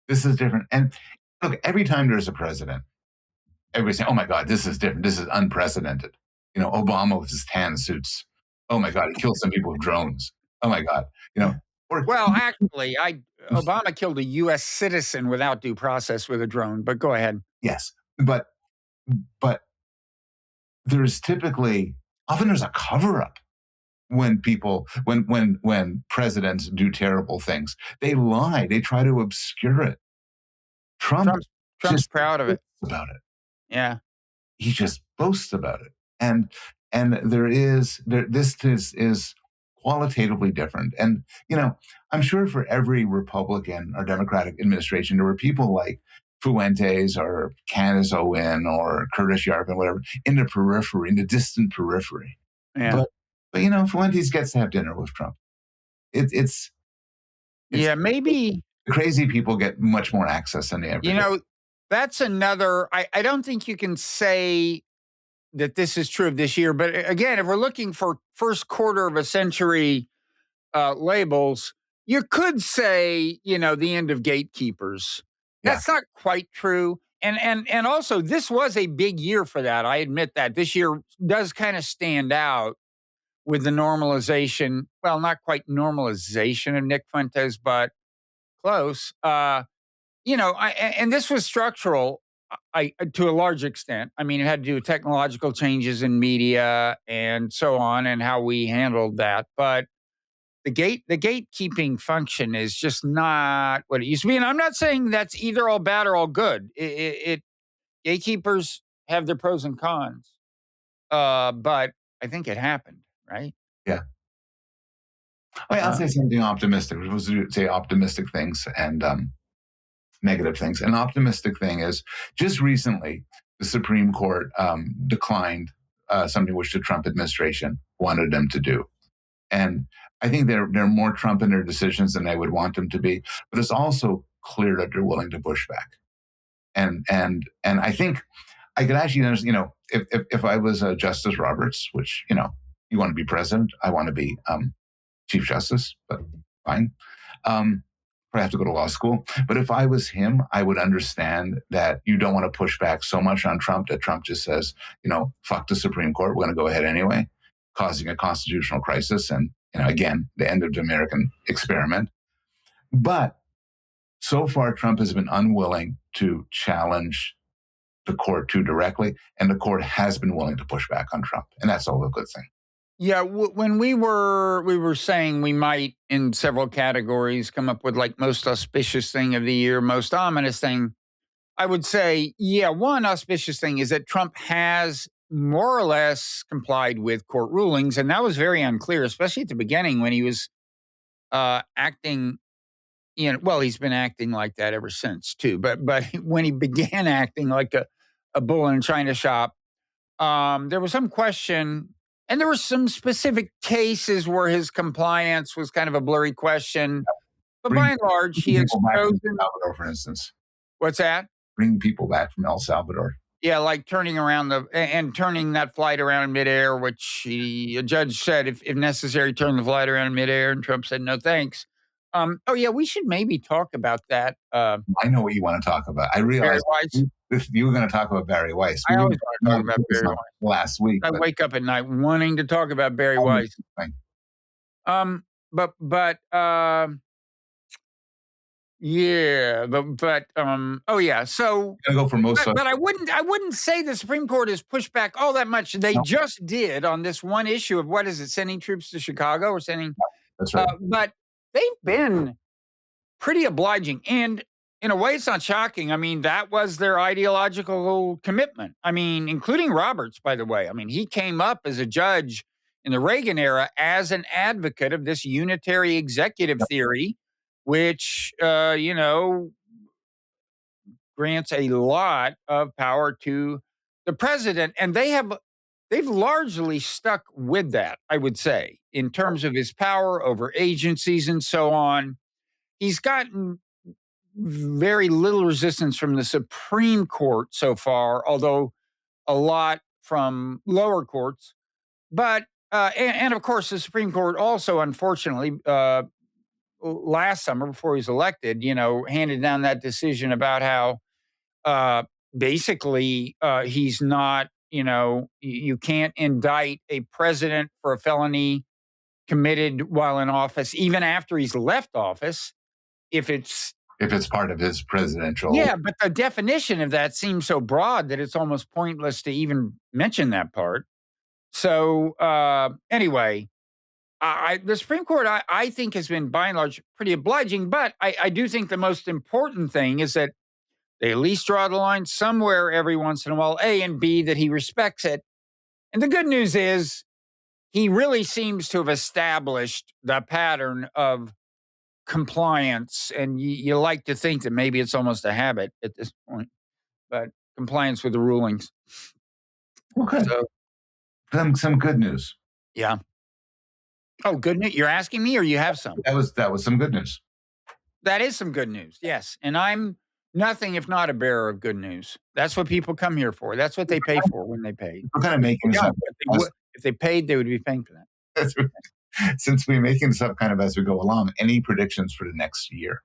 This is different. And look, every time there's a president, everybody's saying, oh my God, this is different. This is unprecedented. Obama with his tan suits. Oh my God, he killed some people with drones. Oh my God. Actually, Obama killed a U.S. citizen without due process with a drone, but go ahead. Yes. But there's often there's a cover-up when presidents do terrible things. They lie. They try to obscure it. Trump's proud of it. About it. Yeah. He just boasts about it. And this is qualitatively different. And, I'm sure for every Republican or Democratic administration, there were people like Fuentes or Candace Owen or Curtis Yarvin, whatever, in the periphery, in the distant periphery. Yeah. But Fuentes gets to have dinner with Trump. It's maybe the crazy people get much more access than the everyday. That's another, I don't think you can say that this is true of this year, but again, if we're looking for first quarter of a century labels, you could say, the end of gatekeepers. Yeah. That's not quite true. And also, this was a big year for that. I admit that. This year does kind of stand out with the normalization. Well, not quite normalization of Nick Fuentes, but close. And this was structural. To a large extent. I mean, it had to do with technological changes in media and so on, and how we handled that. But the gatekeeping function is just not what it used to be. And I'm not saying that's either all bad or all good. Gatekeepers have their pros and cons. But I think it happened, right? Yeah. I'll say something optimistic. We're supposed to say optimistic things and negative things. An optimistic thing is just recently the Supreme Court declined something which the Trump administration wanted them to do. And I think they're more Trump in their decisions than they would want them to be. But it's also clear that they're willing to push back. And I think I could actually understand, if I was Justice Roberts, which, you want to be president, I want to be Chief Justice, but fine. I have to go to law school. But if I was him, I would understand that you don't want to push back so much on Trump that Trump just says, fuck the Supreme Court, we're going to go ahead anyway, causing a constitutional crisis and, again, the end of the American experiment. But so far, Trump has been unwilling to challenge the court too directly, and the court has been willing to push back on Trump, and that's all a good thing. Yeah, when we were saying we might, in several categories, come up with like most auspicious thing of the year, most ominous thing, I would say, one auspicious thing is that Trump has more or less complied with court rulings, and that was very unclear, especially at the beginning when he was acting. He's been acting like that ever since too. But when he began acting like a bull in a china shop, there was some question. And there were some specific cases where his compliance was kind of a blurry question. But by and large, he has chosen. El Salvador, for instance. What's that? Bringing people back from El Salvador. Yeah, like turning that flight around in midair, which a judge said, if necessary, turn the flight around in midair. And Trump said, no, thanks. We should maybe talk about that. I know what you want to talk about. I realized you were going to talk about Barry Weiss. I always want to talk about Barry Weiss. Last week. I wake up at night wanting to talk about Barry Weiss. So go for most. But I wouldn't say the Supreme Court has pushed back all that much. They just did on this one issue of what is it, sending troops to Chicago or sending. That's right. But they've been pretty obliging. And in a way, it's not shocking. I mean, that was their ideological commitment. I mean, including Roberts, by the way. I mean, he came up as a judge in the Reagan era as an advocate of this unitary executive theory, which, grants a lot of power to the president. And they've largely stuck with that, I would say, in terms of his power over agencies and so on. He's gotten very little resistance from the Supreme Court so far, although a lot from lower courts. But, and of course, the Supreme Court also, unfortunately, last summer before he was elected, handed down that decision about how basically he's not, you can't indict a president for a felony committed while in office, even after he's left office, if it's part of his presidential. Yeah, but the definition of that seems so broad that it's almost pointless to even mention that part. So anyway, the Supreme Court, I think, has been by and large pretty obliging, but I do think the most important thing is that they at least draw the line somewhere every once in a while, A, and B, that he respects it. And the good news is he really seems to have established the pattern of compliance, and you like to think that maybe it's almost a habit at this point, but compliance with the rulings. Okay. So, some good news. Yeah. Oh, good news. You're asking me, or you have some? That was some good news. That is some good news. Yes, and I'm nothing if not a bearer of good news. That's what people come here for. That's what they pay for when they pay. We're kind of making if they paid, they would be paying for that. That's right. Since we're making this up kind of as we go along, any predictions for the next year?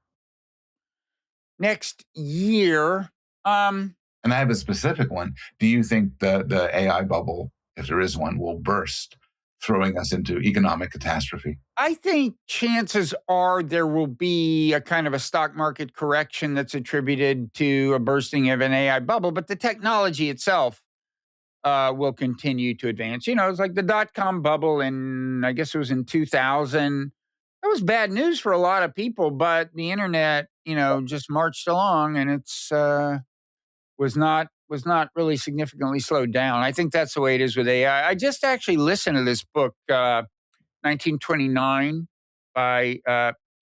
Next year, and I have a specific one. Do you think the AI bubble, if there is one, will burst, throwing us into economic catastrophe? I think chances are there will be a kind of a stock market correction that's attributed to a bursting of an AI bubble, but the technology itself will continue to advance. You know, it's like the dot-com bubble I guess it was in 2000. That was bad news for a lot of people, but the internet, just marched along, and it's was not really significantly slowed down. I think that's the way it is with AI. I just actually listened to this book, 1929, by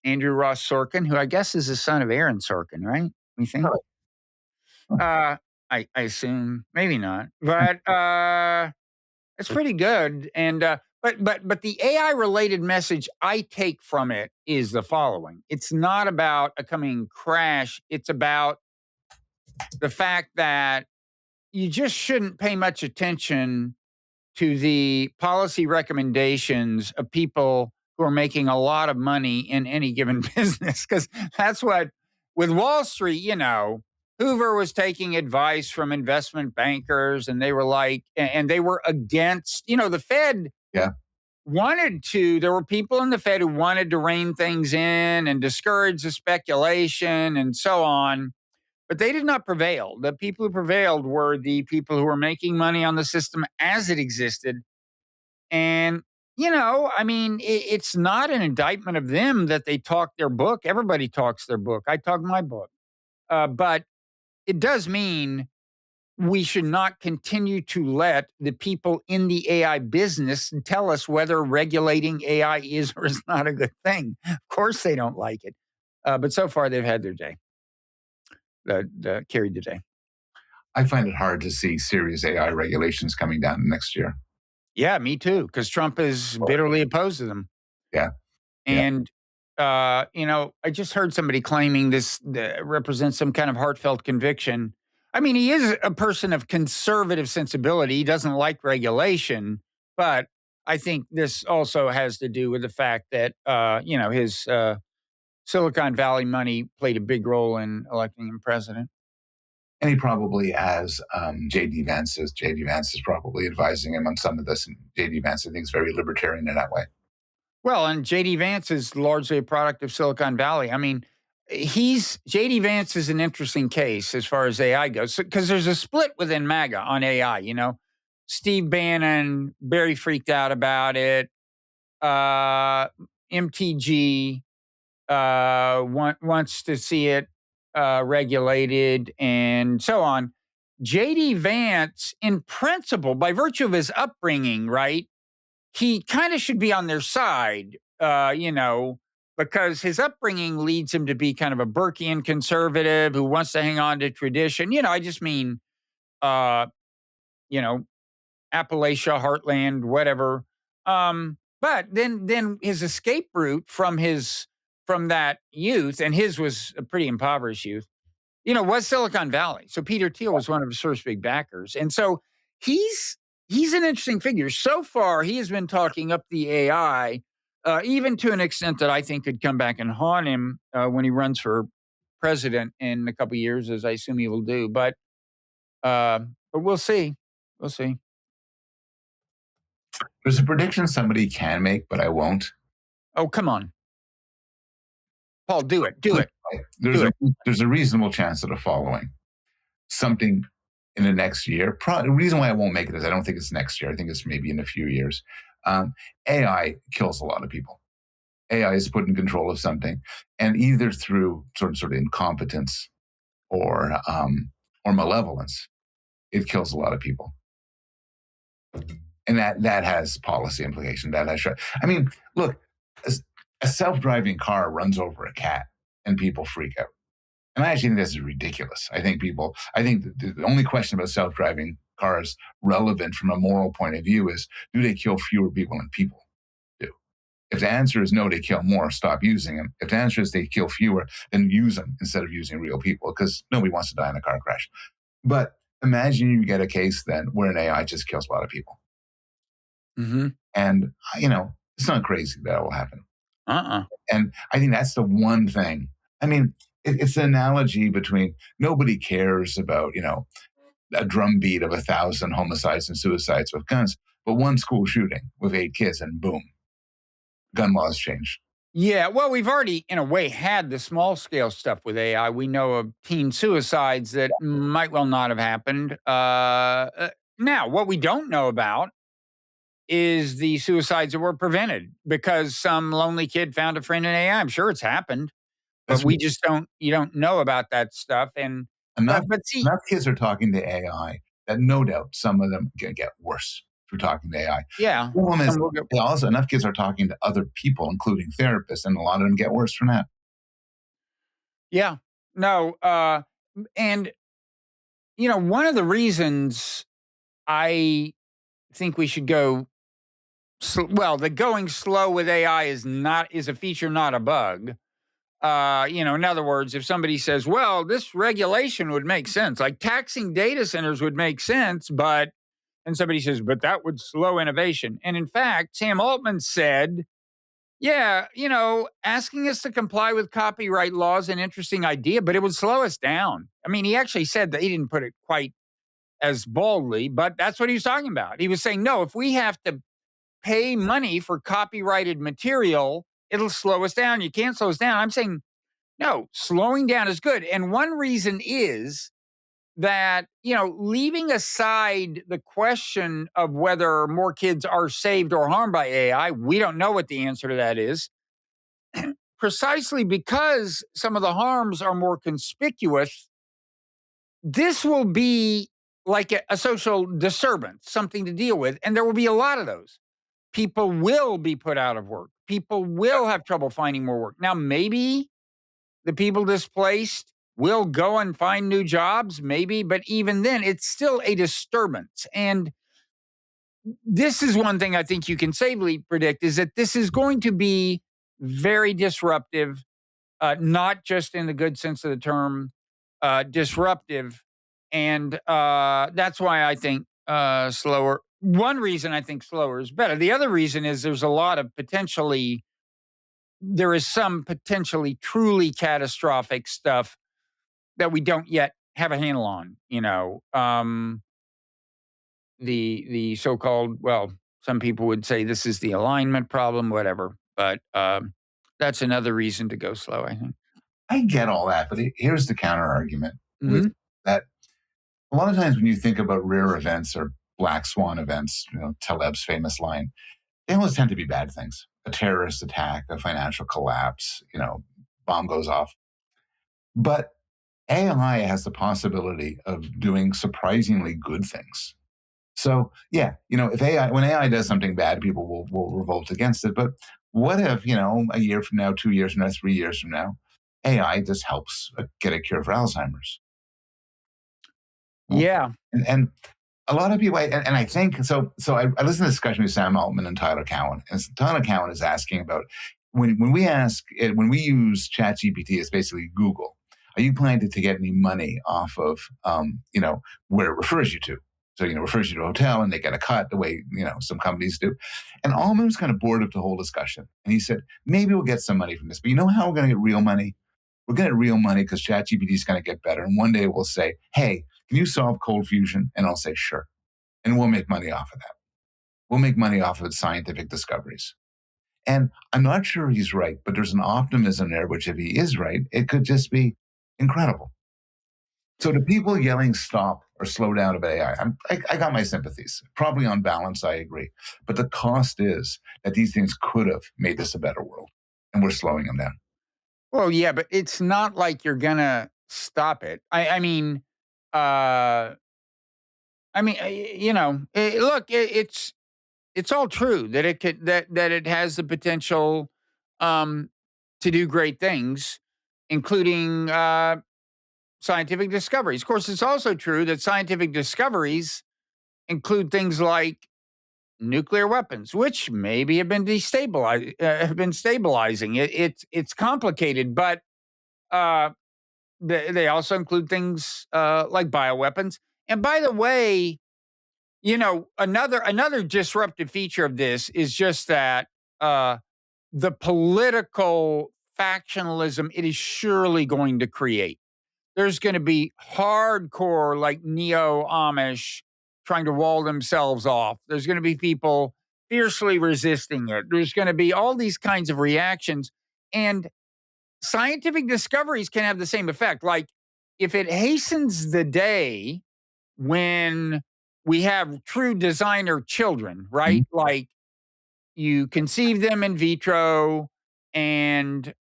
Andrew Ross Sorkin, who I guess is the son of Aaron Sorkin, right? We think. I assume, maybe not, but it's pretty good. And but the AI related message I take from it is the following: it's not about a coming crash; it's about the fact that you just shouldn't pay much attention to the policy recommendations of people who are making a lot of money in any given business, because that's what, with Wall Street, Hoover was taking advice from investment bankers, and they were and they were against, the Fed. Yeah. There were people in the Fed who wanted to rein things in and discourage the speculation and so on. But they did not prevail. The people who prevailed were the people who were making money on the system as it existed. And, it's not an indictment of them that they talk their book. Everybody talks their book. I talk my book. But it does mean we should not continue to let the people in the AI business tell us whether regulating AI is or is not a good thing. Of course, they don't like it. But so far, they've had their day. Carried the day. I find it hard to see serious AI regulations coming down next year. Yeah, me too, because Trump is bitterly opposed to them. Yeah. And, I just heard somebody claiming this represents some kind of heartfelt conviction. I mean, he is a person of conservative sensibility. He doesn't like regulation, but I think this also has to do with the fact that, his Silicon Valley money played a big role in electing him president. And he probably has J.D. Vance. J.D. Vance is probably advising him on some of this. And J.D. Vance, I think, is very libertarian in that way. Well, and J.D. Vance is largely a product of Silicon Valley. I mean, J.D. Vance is an interesting case as far as AI goes, because there's a split within MAGA on AI. Steve Bannon, very freaked out about it. MTG wants to see it regulated and so on. J.D. Vance, in principle, by virtue of his upbringing, right, he kind of should be on their side, because his upbringing leads him to be kind of a Burkean conservative who wants to hang on to tradition. I just mean, Appalachia, Heartland, whatever. But then his escape route from that youth, and his was a pretty impoverished youth, was Silicon Valley. So Peter Thiel was one of his first big backers. And so he's an interesting figure. So far, he has been talking up the AI, even to an extent that I think could come back and haunt him when he runs for president in a couple of years, as I assume he will do. But we'll see. We'll see. There's a prediction somebody can make, but I won't. Oh, come on. Paul, do it. There's a reasonable chance of the following. Something in the next year. The reason why I won't make it is I don't think it's next year. I think it's maybe in a few years. AI kills a lot of people. AI is put in control of something, and either through sort of incompetence or malevolence, it kills a lot of people. And that has policy implication. I mean, look, a self-driving car runs over a cat and people freak out. And I actually think this is ridiculous. I think the only question about self-driving cars relevant from a moral point of view is, do they kill fewer people than people do? If the answer is no, they kill more, stop using them. If the answer is they kill fewer, then use them instead of using real people, because nobody wants to die in a car crash. But imagine you get a case then where an AI just kills a lot of people. Mm-hmm. And, It's not crazy that will happen. Uh-uh. And I think that's the one thing. I mean, it's an analogy between nobody cares about, a drumbeat of 1,000 homicides and suicides with guns, but one school shooting with 8 kids and boom, gun laws change. Yeah, well, we've already, in a way, had the small scale stuff with AI. We know of teen suicides that might well not have happened. Now, what we don't know about is the suicides that were prevented because some lonely kid found a friend in AI. I'm sure it's happened, but That's we just you don't know about that stuff. And, enough. but see, Enough kids are talking to AI that no doubt some of them can get worse through talking to AI. yeah, The problem is, some will get, also enough kids are talking to other people, including therapists, and a lot of them get worse from that. yeah, no. And, one of the reasons I think we should go well, the going slow with AI is a feature, not a bug. In other words, if somebody says, "Well, this regulation would make sense, like taxing data centers would make sense," and somebody says, "But that would slow innovation." And in fact, Sam Altman said, "Yeah, asking us to comply with copyright laws is an interesting idea, but it would slow us down." I mean, he actually said that he didn't put it quite as baldly, but that's what he was talking about. He was saying, "No, if we have to pay money for copyrighted material, it'll slow us down. You can't slow us down." I'm saying, no, slowing down is good. And one reason is that, leaving aside the question of whether more kids are saved or harmed by AI, we don't know what the answer to that is. Precisely because some of the harms are more conspicuous, this will be like a social disturbance, something to deal with. And there will be a lot of those. People will be put out of work. People will have trouble finding more work. Now, maybe the people displaced will go and find new jobs, maybe, but even then, it's still a disturbance. And this is one thing I think you can safely predict is that this is going to be very disruptive, not just in the good sense of the term, disruptive. And that's why I think slower. One reason I think slower is better. The other reason is there is some potentially truly catastrophic stuff that we don't yet have a handle on. The so-called, well, some people would say this is the alignment problem, whatever. But that's another reason to go slow, I think. I get all that, but here's the counter argument with Mhm. that. A lot of times when you think about rare events or black swan events, Taleb's famous line, they always tend to be bad things. A terrorist attack, a financial collapse, bomb goes off. But AI has the possibility of doing surprisingly good things. So yeah, if when AI does something bad, people will revolt against it. But what if, a year from now, 2 years from now, 3 years from now, AI just helps get a cure for Alzheimer's? Well, Yeah. and a lot of people, and I think so. So I listened to a discussion with Sam Altman and Tyler Cowen, and Tyler Cowen is asking about when we use ChatGPT, it's basically Google. Are you planning to get any money off of where it refers you to? So it refers you to a hotel, and they get a cut the way some companies do. And Altman was kind of bored of the whole discussion, and he said maybe we'll get some money from this, but you know how we're going to get real money? We're going to get real money because ChatGPT is going to get better, and one day we'll say, hey, can you solve cold fusion? And I'll say, sure. And we'll make money off of that. We'll make money off of scientific discoveries. And I'm not sure he's right, but there's an optimism there, which if he is right, it could just be incredible. So to people yelling stop or slow down about AI, I got my sympathies. Probably on balance, I agree. But the cost is that these things could have made this a better world. And we're slowing them down. Well, yeah, but it's not like you're gonna stop it. Look, it's all true that it has the potential to do great things, including scientific discoveries. Of course, it's also true that scientific discoveries include things like nuclear weapons, which maybe have been stabilizing. It's complicated, but uh, they also include things like bioweapons. And by the way, another disruptive feature of this is just that the political factionalism it is surely going to create. There's going to be hardcore, like neo-Amish, trying to wall themselves off. There's going to be people fiercely resisting it. There's going to be all these kinds of reactions. And scientific discoveries can have the same effect. Like, if it hastens the day when we have true designer children, right? Mhm. Like, you conceive them in vitro and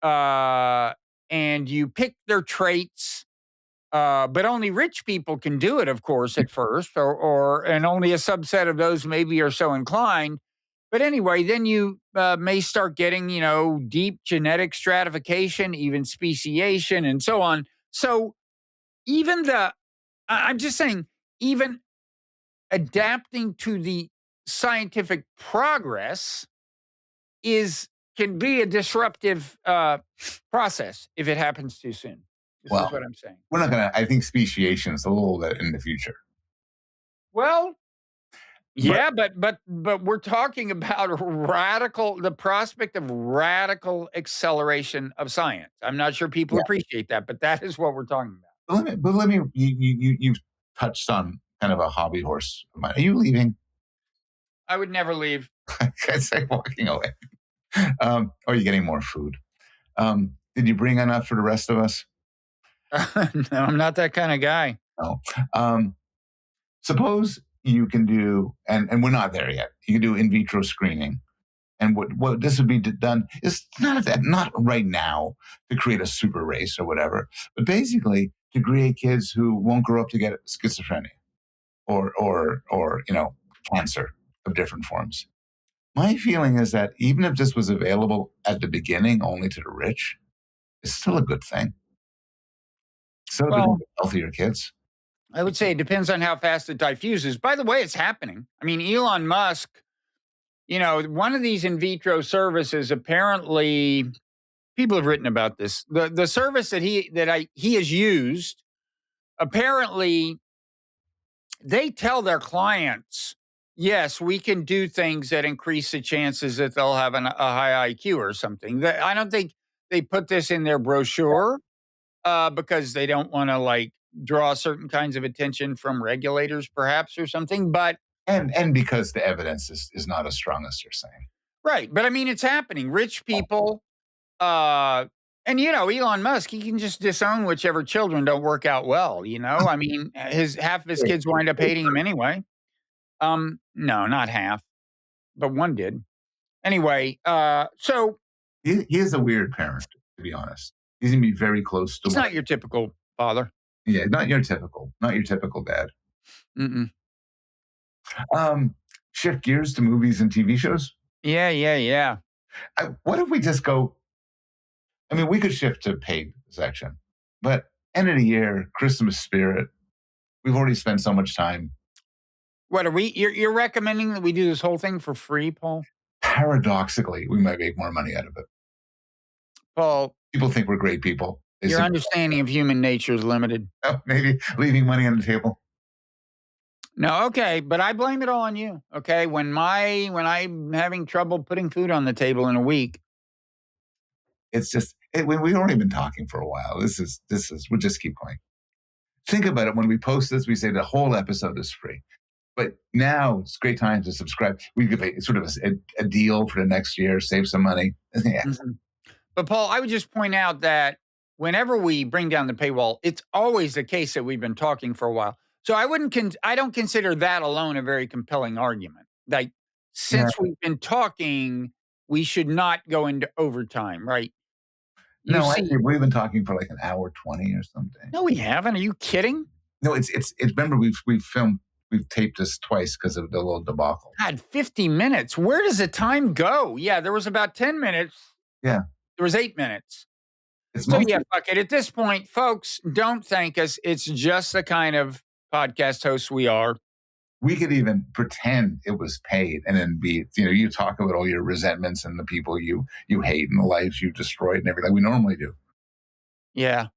you pick their traits, but only rich people can do it, of course, at first, and only a subset of those maybe are so inclined. But anyway, then you may start getting, deep genetic stratification, even speciation, and so on. So even I'm just saying, even adapting to the scientific progress can be a disruptive process if it happens too soon. This is Well, what I'm saying. we're not going to, I think speciation is a little bit in the future. Well, But yeah, but we're talking about the prospect of radical acceleration of science. I'm not sure people yeah, appreciate that, but that is what we're talking about. you've touched on kind of a hobby horse of mine. Are you leaving? I would never leave. I say walking away. Or are you getting more food? Did you bring enough for the rest of us? No, I'm not that kind of guy. No. Suppose you can do, and we're not there yet. You can do in vitro screening, and what this would be done is not right now to create a super race or whatever, but basically to create kids who won't grow up to get schizophrenia or cancer of different forms. My feeling is that even if this was available at the beginning only to the rich, it's still a good thing. Still a good thing Well, for healthier kids. I would say it depends on how fast it diffuses. By the way, it's happening. I mean, Elon Musk, one of these in vitro services, apparently people have written about this. The service that he has used, apparently they tell their clients, yes, we can do things that increase the chances that they'll have a high IQ or something. I don't think they put this in their brochure because they don't want to draw certain kinds of attention from regulators, perhaps, or something. But And because the evidence is not as strong as you're saying. right, but I mean, it's happening. Rich people, and Elon Musk, he can just disown whichever children don't work out well. I mean, half of his kids wind up hating him anyway. No, not half, but one did. Anyway, so He is a weird parent, to be honest. He's gonna be very close to he's one. not your typical father. Yeah, not your typical dad. Mm-mm. Shift gears to movies and TV shows. Yeah. What if we just go? I mean, we could shift to paid section, but end of the year, Christmas spirit. We've already spent so much time. What are we? You're recommending that we do this whole thing for free, Paul? Paradoxically, we might make more money out of it. Paul, People think we're great people. your understanding of human nature is limited. Maybe leaving money on the table. No, okay, but I blame it all on you. Okay, when I'm having trouble putting food on the table in a week, It's just we've already been talking for a while. This is we'll just keep going. Think about it. When we post this, we say the whole episode is free. But now it's a great time to subscribe. We give sort of a deal for the next year, save some money. Yeah. Mm-hmm. But Paul, I would just point out that whenever we bring down the paywall, it's always the case that we've been talking for a while. So I don't consider that alone a very compelling argument. Like, since we've been talking, we should not go into overtime, right? Actually, we've been talking for like an hour 20 or something. No, we haven't. Are you kidding? No, it's remember we've taped this twice because of the little debacle. God, 50 minutes. Where does the time go? Yeah, there was about 10 minutes. Yeah. There was 8 minutes. Fuck it. At this point, folks, don't thank us. It's just the kind of podcast hosts we are. We could even pretend it was paid and then you talk about all your resentments and the people you hate and the lives you've destroyed and everything like we normally do. Yeah.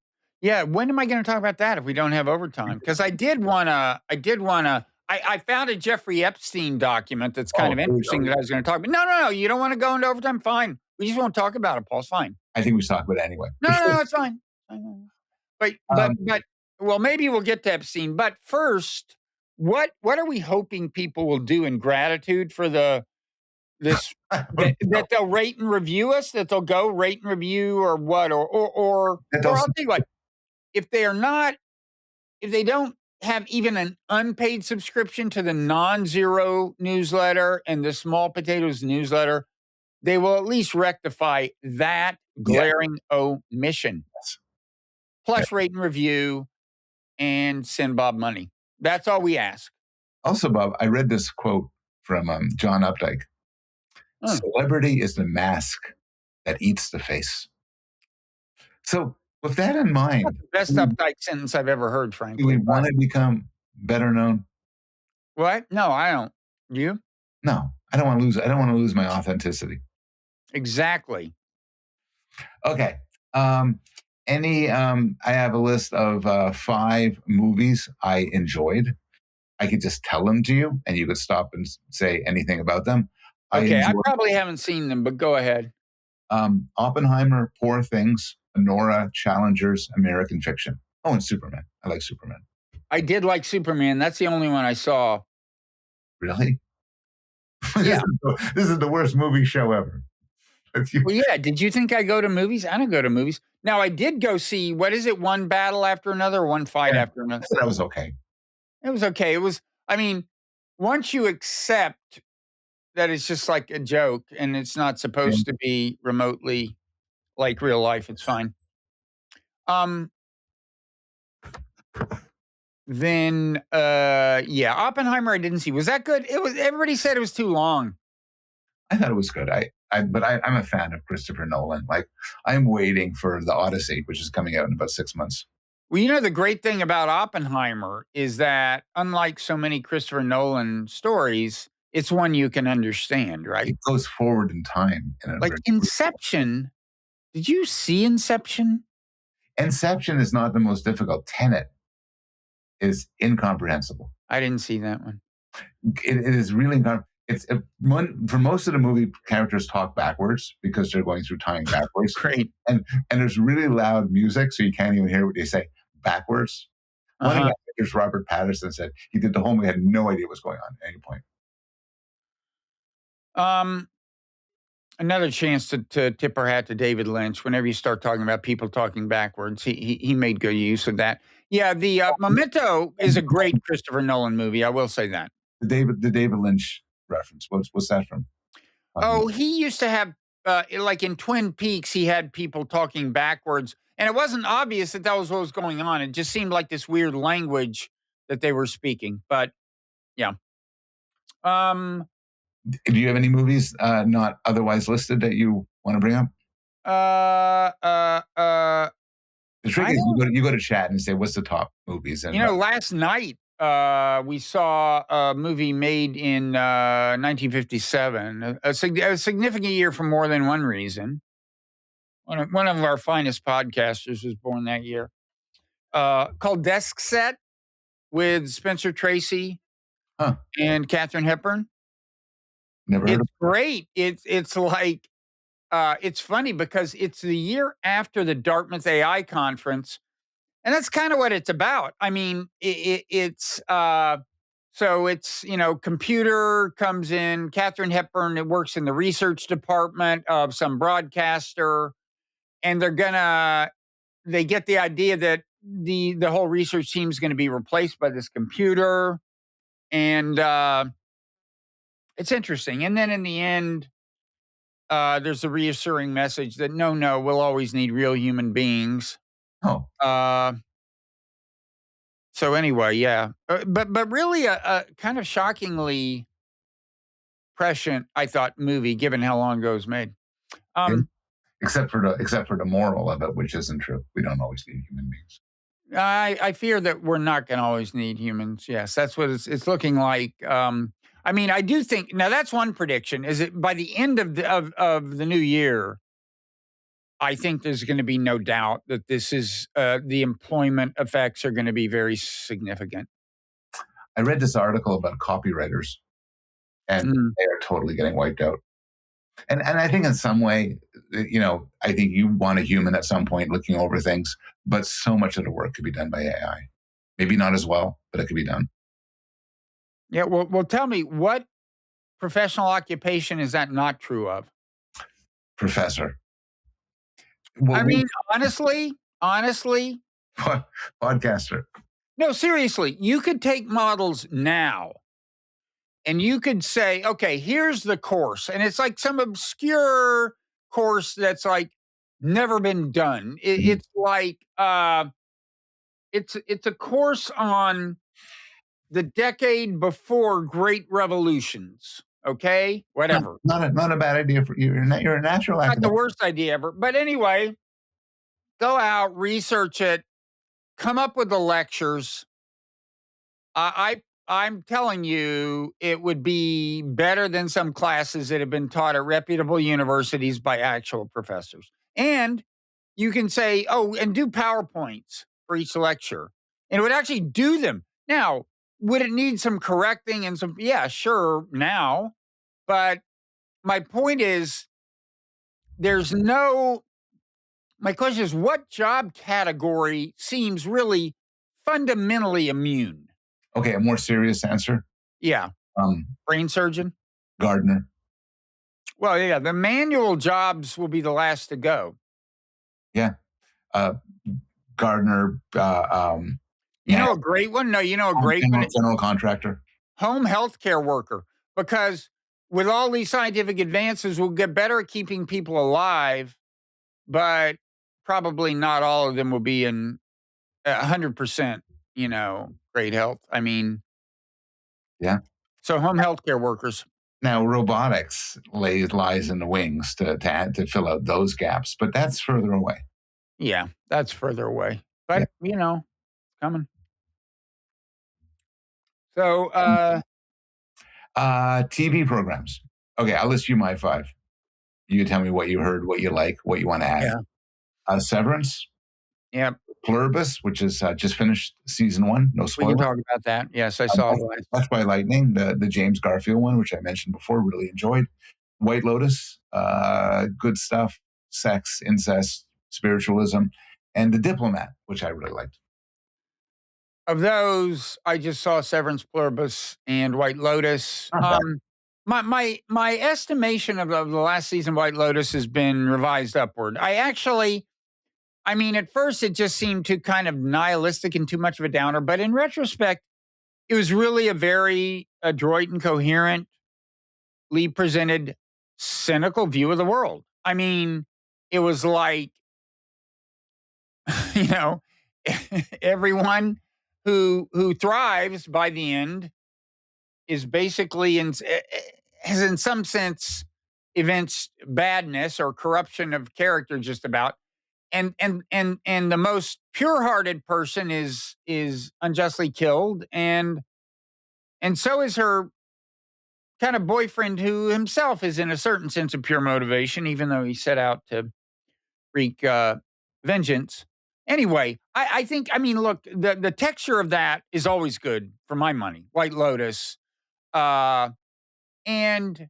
When am I going to talk about that if we don't have overtime? Because I did want to I found a Jeffrey Epstein document that's kind of interesting that I was going to talk about. No. You don't want to go into overtime? Fine. We just won't talk about it, Paul. It's fine. I think we should talk about it anyway. No, it's fine. But well, maybe we'll get to Epstein. But first, what are we hoping people will do in gratitude for this that they'll rate and review us? That they'll go rate and review or what? Or I'll tell you what, if they don't have even an unpaid subscription to the non-zero newsletter and the small potatoes newsletter, they will at least rectify that glaring omission. Yes. Plus rate and review and send Bob money. That's all we ask. Also, Bob, I read this quote from John Updike. Celebrity is the mask that eats the face. So with that in mind, that's the best Updike sentence I've ever heard, frankly. Do we want to become better known? What? No, I don't. You? No, I don't want to lose. I don't want to lose my authenticity. Exactly. Okay. I have a list of 5 movies I enjoyed. I could just tell them to you, and you could stop and say anything about them. Okay, I probably haven't seen them, but go ahead. Oppenheimer, Poor Things, Nora, Challengers, American Fiction. Oh, and Superman. I like Superman. I did like Superman. That's the only one I saw. Really? Yeah. This is the worst movie show ever. Well, yeah. Did you think I go to movies? I don't go to movies. Now, I did go see, what is it, one battle after another, one fight after another? That was okay. It was okay. It was, I mean, once you accept that it's just like a joke and it's not supposed to be remotely like real life, it's fine. Then, Oppenheimer I didn't see. Was that good? Everybody said it was too long. I thought it was good. But I'm a fan of Christopher Nolan. Like, I'm waiting for The Odyssey, which is coming out in about 6 months. Well, the great thing about Oppenheimer is that, unlike so many Christopher Nolan stories, it's one you can understand, right? It goes forward in time. Like Inception. Did you see Inception? Inception is not the most difficult. Tenet is incomprehensible. I didn't see that one. It is really for most of the movie, characters talk backwards because they're going through time backwards. Great. And there's really loud music, so you can't even hear what they say backwards. One of the actors, Robert Pattinson, said he did the whole movie, had no idea what's going on at any point. Another chance to tip our hat to David Lynch. Whenever you start talking about people talking backwards, he made good use of that. Yeah, the Memento is a great Christopher Nolan movie. I will say that. The David Lynch reference. What's that from? Oh, he used to have, like in Twin Peaks, he had people talking backwards. And it wasn't obvious that was what was going on. It just seemed like this weird language that they were speaking. But, yeah. Do you have any movies not otherwise listed that you want to bring up? The trick is you go to chat and say, what's the top movies? And last night, we saw a movie made in 1957, a significant year for more than one reason. One of our finest podcasters was born that year, called Desk Set with Spencer Tracy and Katharine Hepburn. Never heard of it. Great. It's like, it's funny because it's the year after the Dartmouth AI conference. And that's kind of what it's about. I mean, it's computer comes in, Katharine Hepburn, it works in the research department of some broadcaster, and they get the idea that the whole research team is going to be replaced by this computer. And it's interesting. And then in the end, there's a reassuring message that no, we'll always need real human beings. Oh. So anyway, yeah. But really a kind of shockingly prescient, I thought, movie, given how long ago it was made. Except for the moral of it, which isn't true. We don't always need human beings. I fear that we're not going to always need humans. Yes, that's what it's looking like. I mean, I do think, now that's one prediction, is it by the end of the new year, I think there's going to be no doubt that this is the employment effects are going to be very significant. I read this article about copywriters, and they are totally getting wiped out. And I think in some way, I think you want a human at some point looking over things, but so much of the work could be done by AI. Maybe not as well, but it could be done. Yeah. Well, tell me, what professional occupation is that not true of? Professor. I mean, honestly, podcaster. No, seriously, you could take models now and you could say, okay, here's the course. And it's like some obscure course that's like never been done. It's like it's a course on the decade before great revolutions. Okay, whatever. Not a bad idea for you. You're a natural academic. Not the worst idea ever. But anyway, go out, research it, come up with the lectures. I'm telling you, it would be better than some classes that have been taught at reputable universities by actual professors. And you can say, oh, and do PowerPoints for each lecture. And it would actually do them. Now, would it need some correcting and some? Yeah, sure, now. But my point is, my question is, what job category seems really fundamentally immune? Okay, a more serious answer. Yeah. Brain surgeon? Gardener. Well, yeah, the manual jobs will be the last to go. Yeah. Gardener. You know a great one? No, you know a great one? General contractor. Home health care worker. Because with all these scientific advances, we'll get better at keeping people alive, but probably not all of them will be in 100%, great health. I mean, yeah. So home health care workers. Now, robotics lies in the wings to fill out those gaps, but that's further away. Yeah, that's further away. But, coming. So, TV programs. Okay, I'll list you my 5. You tell me what you heard, what you like, what you want to add. Yeah. Severance. Yeah. Pluribus, which is just finished season 1. No spoiler. We can talk about that. Yes, I saw it. Death by Lightning, the James Garfield one, which I mentioned before, really enjoyed. White Lotus, good stuff. Sex, incest, spiritualism, and The Diplomat, which I really liked. Of those, I just saw Severance, Pluribus, and White Lotus. My estimation of the last season of White Lotus has been revised upward. At first it just seemed too kind of nihilistic and too much of a downer, but in retrospect, it was really a very adroit and coherently presented cynical view of the world. I mean, it was like, everyone who thrives by the end is basically has in some sense evinced badness or corruption of character just about. And the most pure-hearted person is unjustly killed, and so is her kind of boyfriend, who himself is in a certain sense of pure motivation, even though he set out to wreak vengeance. Anyway, I think, look, the texture of that is always good for my money. White Lotus, and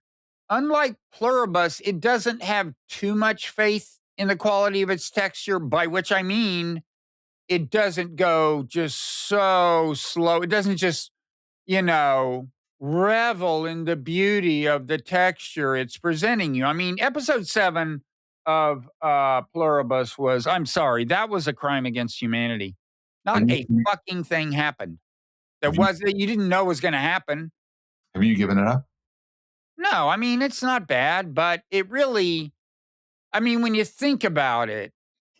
unlike Pluribus, it doesn't have too much faith in the quality of its texture, by which I mean it doesn't go just so slow. It doesn't just, revel in the beauty of the texture it's presenting you. Episode 7 of Pluribus was, I'm sorry, that was a crime against humanity. Not a fucking thing happened that you didn't know was going to happen. Have you given it up? No, it's not bad, but it really, when you think about it,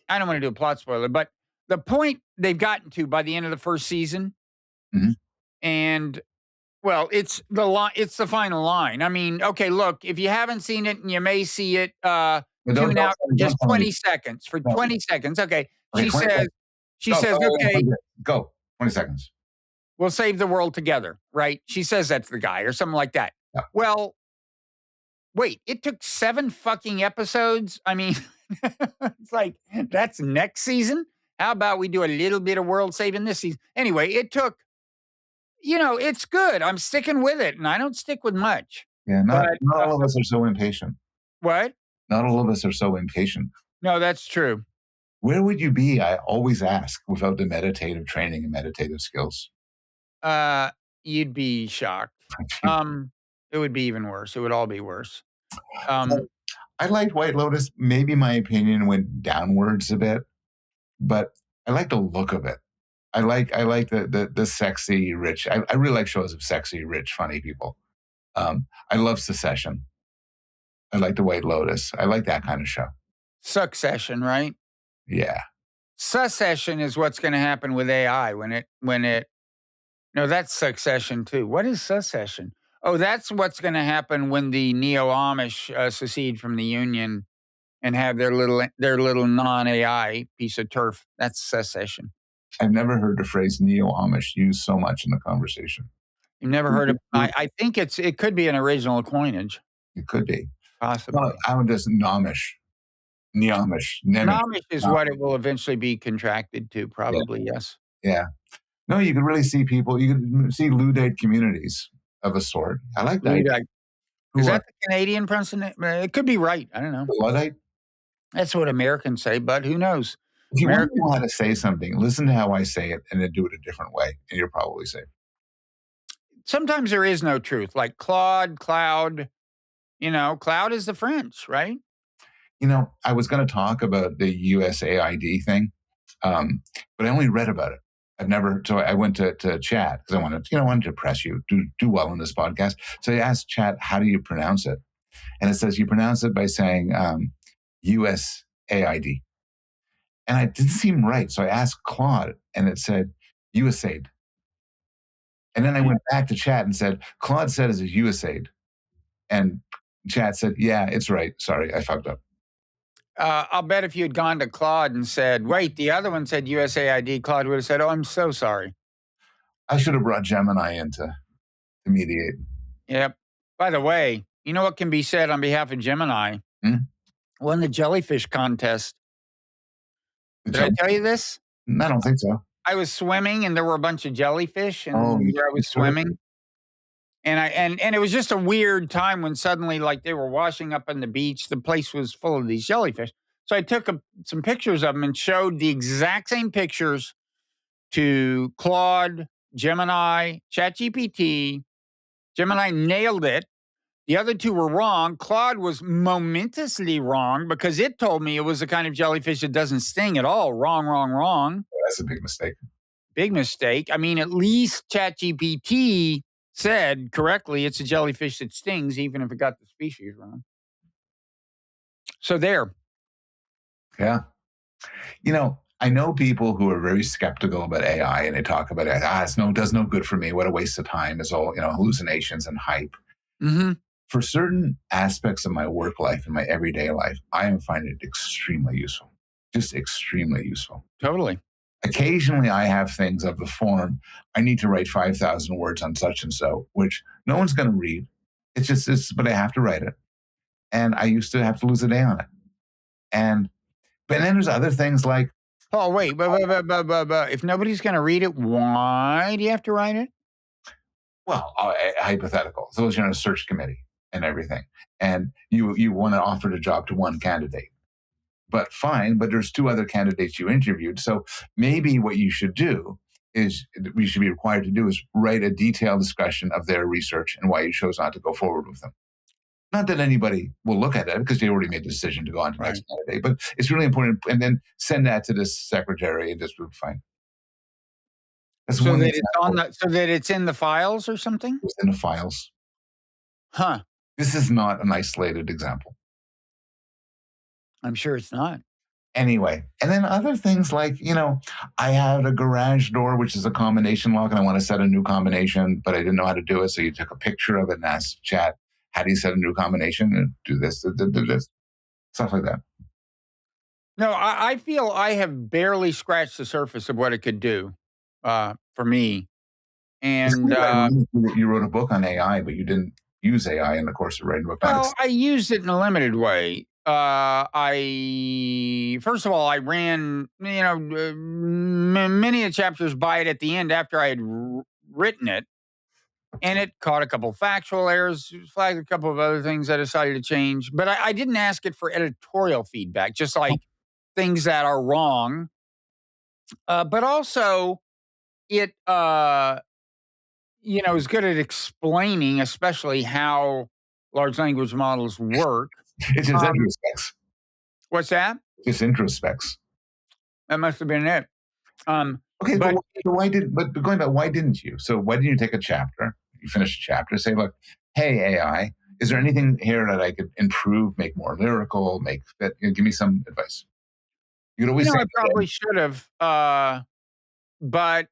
I don't want to do a plot spoiler, but the point they've gotten to by the end of the first season, and well, it's the final line. Okay, look, if you haven't seen it and you may see it, tune out for just 20 seconds. For 20 seconds, okay. She says, okay, go 20 seconds. We'll save the world together, right? She says that to the guy or something like that. Yeah. Well, wait, it took 7 fucking episodes. It's like, that's next season. How about we do a little bit of world saving this season? Anyway, it took It's good. I'm sticking with it, and I don't stick with much. Yeah, not But not all of us are so impatient. what? Not all of us are so impatient. No, that's true. Where would you be, I always ask, without the meditative training and meditative skills? Uh, you'd be shocked. Um, it would be even worse. It would all be worse. So, Um, I liked White Lotus. Maybe my opinion went downwards a bit, but I like the look of it. I like the sexy, rich. I really like shows of sexy, rich, funny people. I love Secession. I like the White Lotus. I like that kind of show. Succession, right? Yeah. Succession is what's going to happen with AI no, that's succession too. What is succession? Oh, that's what's going to happen when the neo-Amish secede from the Union and have their little non-AI piece of turf. That's secession. I've never heard the phrase neo-Amish used so much in the conversation. You've never heard of? I think it could be an original coinage, It could be. possibly. Well, I'm just Nomish. Neamish. Nemish. Nomish is what it will eventually be contracted to, probably. Yes. Yeah. No, you can really see people, you can see Luddite communities of a sort. I like that. Luddite. Is Who are that the Canadian precedent? It could be right. I don't know. Luddite? That's what Americans say, but who knows? If you want to Americans. know how to say something, listen to how I say it and then do it a different way, and you're probably safe. Sometimes there is no truth, like Claude, Cloud. Cloud is the French, right? I was going to talk about the USAID thing, but I only read about it. I've never, so I went to chat because I wanted to press you, do well in this podcast. So I asked chat, how do you pronounce it? And it says you pronounce it by saying USAID. And it didn't seem right. So I asked Claude and it said USAID. And then I went back to chat and said, Claude said it's USAID. And chat said, yeah, it's right. Sorry, I fucked up. I'll bet if you had gone to Claude and said, wait, the other one said USAID, Claude would have said, oh, I'm so sorry. I should have brought Gemini in to mediate. Yep. By the way, you know what can be said on behalf of Gemini? Won the jellyfish contest. Did I tell you this? I don't think so. I was swimming and there were a bunch of jellyfish and where I was swimming. And it was just a weird time when suddenly, like, they were washing up on the beach. The place was full of these jellyfish. So I took some pictures of them and showed the exact same pictures to Claude, Gemini, ChatGPT. Gemini nailed it. The other two were wrong. Claude was momentously wrong because it told me it was the kind of jellyfish that doesn't sting at all. Wrong, wrong, wrong. That's a big mistake. Big mistake. I mean, at least ChatGPT said correctly it's a jellyfish that stings, even if it got the species wrong. So there. Yeah. I know people who are very skeptical about AI and they talk about it. It does no good for me. What a waste of time. It's all, hallucinations and hype. Mm-hmm. For certain aspects of my work life and my everyday life, I am finding it extremely useful. Just extremely useful. Totally. Occasionally I have things of the form, I need to write 5,000 words on such and so, which no one's going to read. But I have to write it. And I used to have to lose a day on it. But then there's other things like, oh, wait, but if nobody's going to read it, why do you have to write it? Well, hypothetical. So you're on a search committee and everything, and you want to offer the job to one candidate. But fine, but there's two other candidates you interviewed. So maybe what you should do is, we should be required to do, is write a detailed discussion of their research and why you chose not to go forward with them. Not that anybody will look at that because they already made the decision to go on to the next candidate, but it's really important. And then send that to this secretary and just fine. That's so that it's in the files or something? It's in the files. Huh. This is not an isolated example. I'm sure it's not. Anyway, and then other things like, I had a garage door, which is a combination lock, and I want to set a new combination, but I didn't know how to do it. So you took a picture of it and asked chat, how do you set a new combination? And do this, stuff like that. No, I feel I have barely scratched the surface of what it could do for me. And you wrote a book on AI, but you didn't use AI in the course of writing a book. Well, I used it in a limited way. First of all, I ran, many of the chapters by it at the end after I had written it, and it caught a couple of factual errors, flagged a couple of other things I decided to change. But I didn't ask it for editorial feedback, just like things that are wrong. But also, it is good at explaining, especially how large language models work. It's just introspects. What's that? Just introspects. That must have been it. Okay, but going back, why didn't you? So why didn't you take a chapter? You finish a chapter, say, look, hey, AI, is there anything here that I could improve, make more lyrical, give me some advice? You could always say, I probably should have, but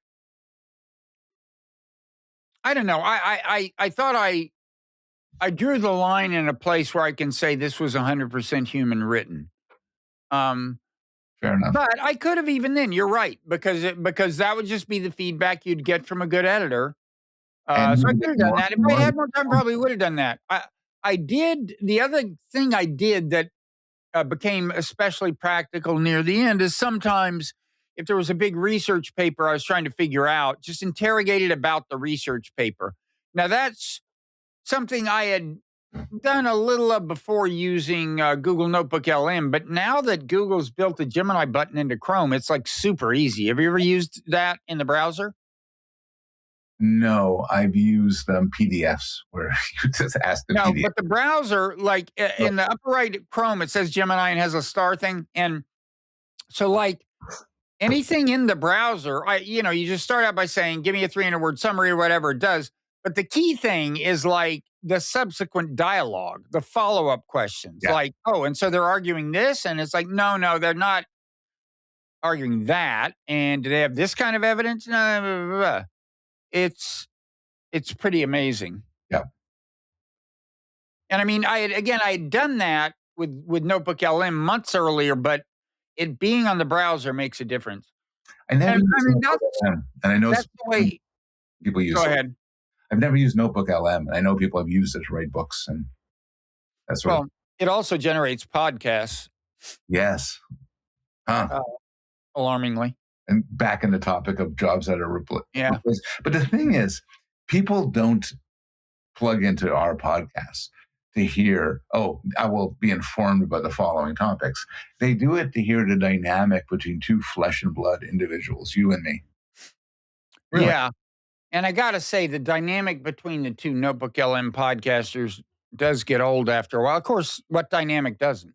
I don't know. I thought I drew the line in a place where I can say this was 100% human written. Fair enough. But I could have even then. You're right, because that would just be the feedback you'd get from a good editor. So I could have done that. If I had more time, probably would have done that. I did. The other thing I did that became especially practical near the end is sometimes if there was a big research paper I was trying to figure out, just interrogate it about the research paper. Now, that's something I had done a little of before using Google Notebook LM, but now that Google's built the Gemini button into Chrome, it's like super easy. Have you ever used that in the browser? No, I've used PDFs where you just ask the PDF. But the browser, like in the upper right Chrome, it says Gemini and has a star thing. And so like anything in the browser, you just start out by saying, give me a 300-word summary or whatever it does. But the key thing is like the subsequent dialogue, the follow-up questions. Yeah. Like, and so they're arguing this? And it's like, no, they're not arguing that. And do they have this kind of evidence? No, blah, blah, blah. It's pretty amazing. Yeah. And I mean, I had done that with Notebook LM months earlier, but it being on the browser makes a difference. I never used Notebook LM, and I know that's the way people use it. Go ahead. I've never used Notebook LM, and I know people have used it to write books, and that's well, it also generates podcasts. Yes. Huh. Alarmingly. And back in the topic of jobs that are replaced. Yeah. But the thing is, people don't plug into our podcast to hear, I will be informed about the following topics. They do it to hear the dynamic between two flesh and blood individuals, you and me. Really? Yeah. And I got to say, the dynamic between the two Notebook LM podcasters does get old after a while. Of course, what dynamic doesn't,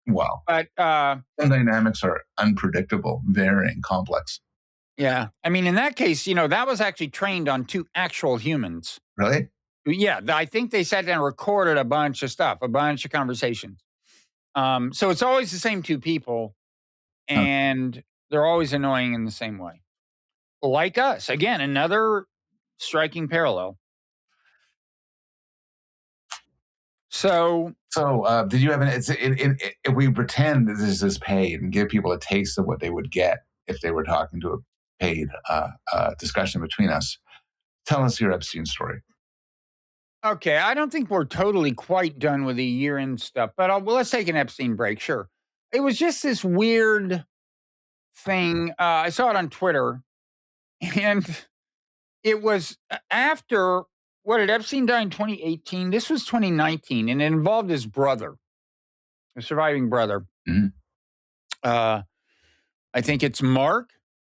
Well, but some dynamics are unpredictable, varying, complex. Yeah. I mean, in that case, that was actually trained on two actual humans. Really? Yeah. I think they sat down and recorded a bunch of stuff, a bunch of conversations. So it's always the same two people, and they're always annoying in the same way. Like us. Again, another striking parallel. So did you have if we pretend that this is paid and give people a taste of what they would get if they were talking to a paid discussion between us, tell us your Epstein story. Okay, I don't think we're totally quite done with the year-end stuff, but let's take an Epstein break, sure. It was just this weird thing. I saw it on Twitter, and it was after, what did Epstein die in 2018? This was 2019, and it involved his brother, a surviving brother. Mm-hmm. I think it's Mark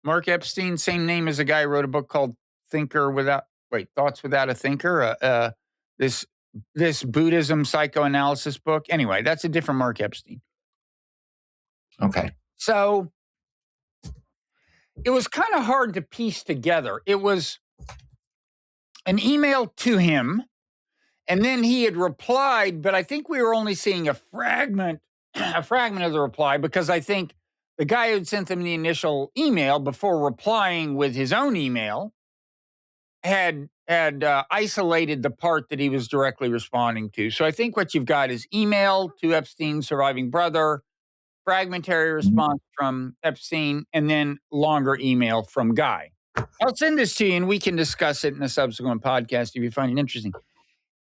Epstein, same name as a guy who wrote a book called Thoughts Without a Thinker, this Buddhism psychoanalysis book. Anyway, that's a different Mark Epstein. Okay. So it was kind of hard to piece together. It was an email to him, and then he had replied, but I think we were only seeing a fragment of the reply, because I think the guy who had sent him the initial email before replying with his own email had isolated the part that he was directly responding to. So I think what you've got is email to Epstein's surviving brother, fragmentary response from Epstein, and then longer email from Guy. I'll send this to you, and we can discuss it in a subsequent podcast if you find it interesting.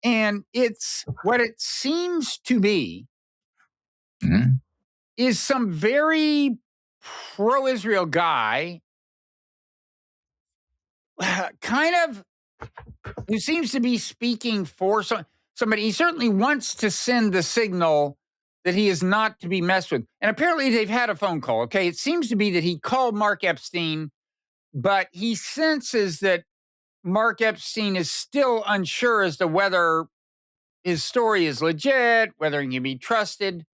And it's what it seems to be is some very pro-Israel guy kind of, who seems to be speaking for somebody. He certainly wants to send the signal that he is not to be messed with. And apparently they've had a phone call. Okay. It seems to be that he called Mark Epstein, but he senses that Mark Epstein is still unsure as to whether his story is legit, whether he can be trusted.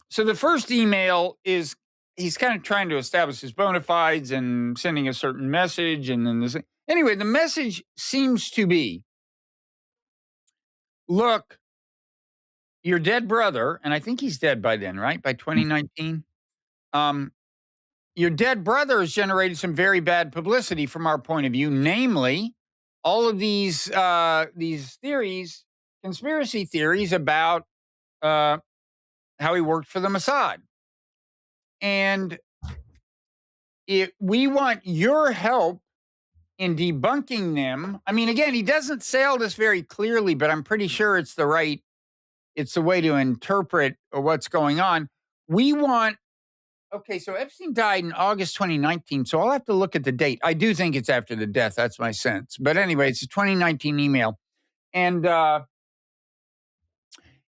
So the first email is he's kind of trying to establish his bona fides and sending a certain message. And then anyway, the message seems to be, look, your dead brother, and I think he's dead by then, right? By 2019. Your dead brother has generated some very bad publicity from our point of view, namely all of these theories, conspiracy theories about how he worked for the Mossad. And we want your help in debunking them. I mean, again, he doesn't say all this very clearly, but I'm pretty sure it's the way to interpret what's going on. We want, okay, so Epstein died in August 2019, so I'll have to look at the date. I do think it's after the death. That's my sense. But anyway, it's a 2019 email. And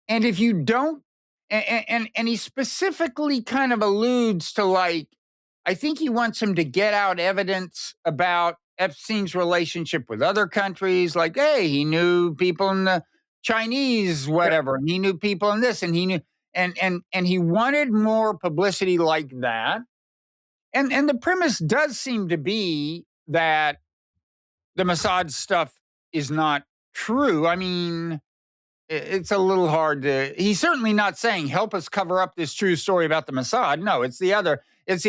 if you don't, and he specifically kind of alludes to, like, I think he wants him to get out evidence about Epstein's relationship with other countries. Like, hey, he knew people in the Chinese, whatever, and he knew people in this, and he knew, and he wanted more publicity like that. And the premise does seem to be that the Mossad stuff is not true. I mean, it's a little hard to, he's certainly not saying, help us cover up this true story about the Mossad. No, it's the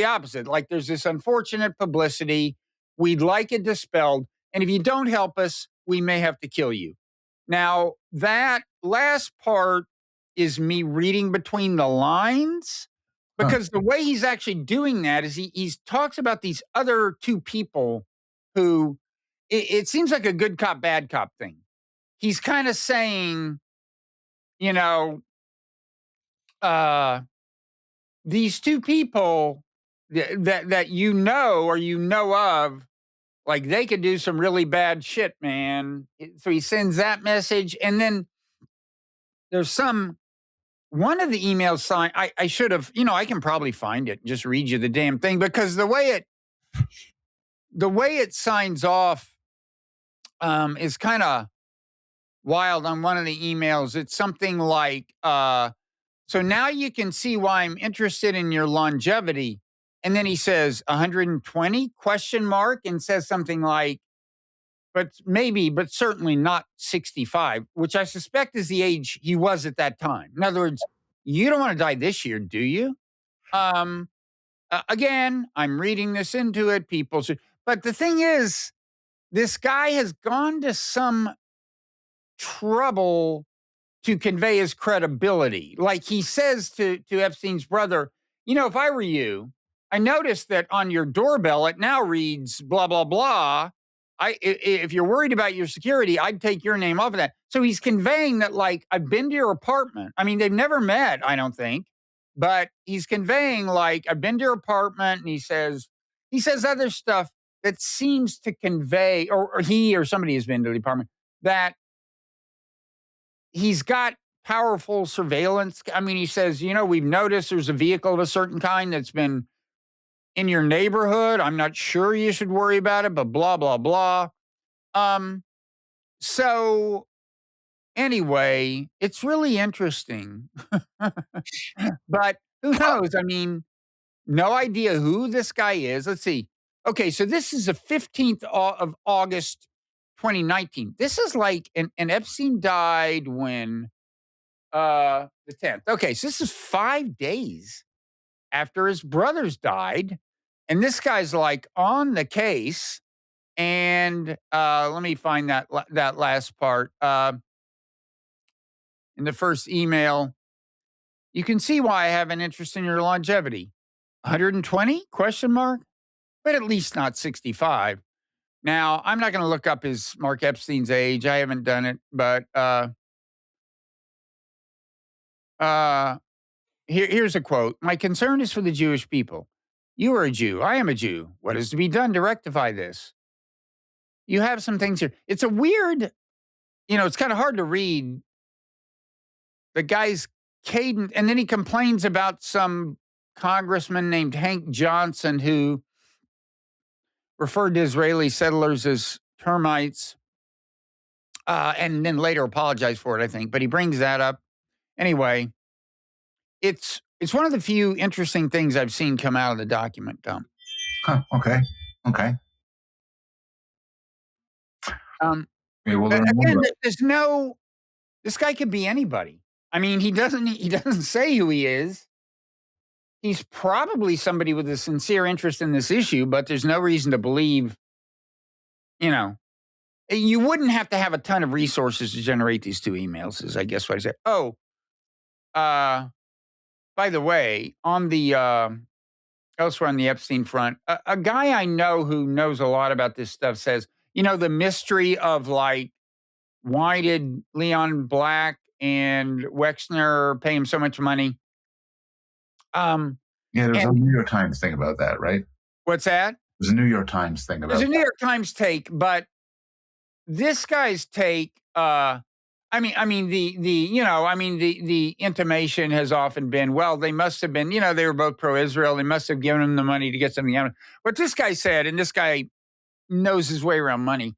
opposite. Like, there's this unfortunate publicity. We'd like it dispelled. And if you don't help us, we may have to kill you. Now, that last part is me reading between the lines, because the way he's actually doing that is he talks about these other two people who, it seems like a good cop, bad cop thing. He's kind of saying, you know, these two people that you know or you know of, like, they could do some really bad shit, man. So he sends that message. And then there's one of the emails signed. I should have, I can probably find it and just read you the damn thing, because the way it signs off is kind of wild. On one of the emails, it's something like, so now you can see why I'm interested in your longevity. And then he says 120 ? And says something like, but certainly not 65, which I suspect is the age he was at that time. In other words, you don't want to die this year, do you? Again, I'm reading this into it. But the thing is, this guy has gone to some trouble to convey his credibility. Like, he says to Epstein's brother, if I were you, I noticed that on your doorbell, it now reads blah, blah, blah. If you're worried about your security, I'd take your name off of that. So he's conveying that, like, I've been to your apartment. I mean, they've never met, I don't think, but he's conveying, like, I've been to your apartment. And he says other stuff that seems to convey, or he or somebody has been to the apartment, that he's got powerful surveillance. I mean, he says, we've noticed there's a vehicle of a certain kind that's been in your neighborhood. I'm not sure you should worry about it, but blah, blah, blah. So anyway, it's really interesting. But who knows? I mean, no idea who this guy is. Let's see. Okay, so this is the 15th of August, 2019. This is like, and Epstein died when? The 10th. Okay, so this is 5 days after his brothers died. And this guy's, like, on the case. And let me find that last part. In the first email, you can see why I have an interest in your longevity. 120? ? But at least not 65. Now, I'm not going to look up Mark Epstein's age. I haven't done it, but here's a quote. My concern is for the Jewish people. You are a Jew. I am a Jew. What is to be done to rectify this? You have some things here. It's a weird, it's kind of hard to read. The guy's cadence, and then he complains about some congressman named Hank Johnson who referred to Israeli settlers as termites, and then later apologized for it, I think. But he brings that up. Anyway, it's one of the few interesting things I've seen come out of the document, Tom. Huh, okay. Maybe we'll learn more Again, about it. this guy could be anybody. I mean, he doesn't say who he is. He's probably somebody with a sincere interest in this issue, but there's no reason to believe, you wouldn't have to have a ton of resources to generate these two emails, is I guess what I said. Oh, by the way, on the elsewhere on the Epstein front, a guy I know who knows a lot about this stuff says, the mystery of like, why did Leon Black and Wexner pay him so much money? Yeah, there's a New York Times thing about that, right? What's that? There's a New York Times thing about that. There's a New York Times take, but this guy's take, the intimation has often been, well, they must have been, they were both pro-Israel. They must have given him the money to get something out of it. What this guy said, and this guy knows his way around money,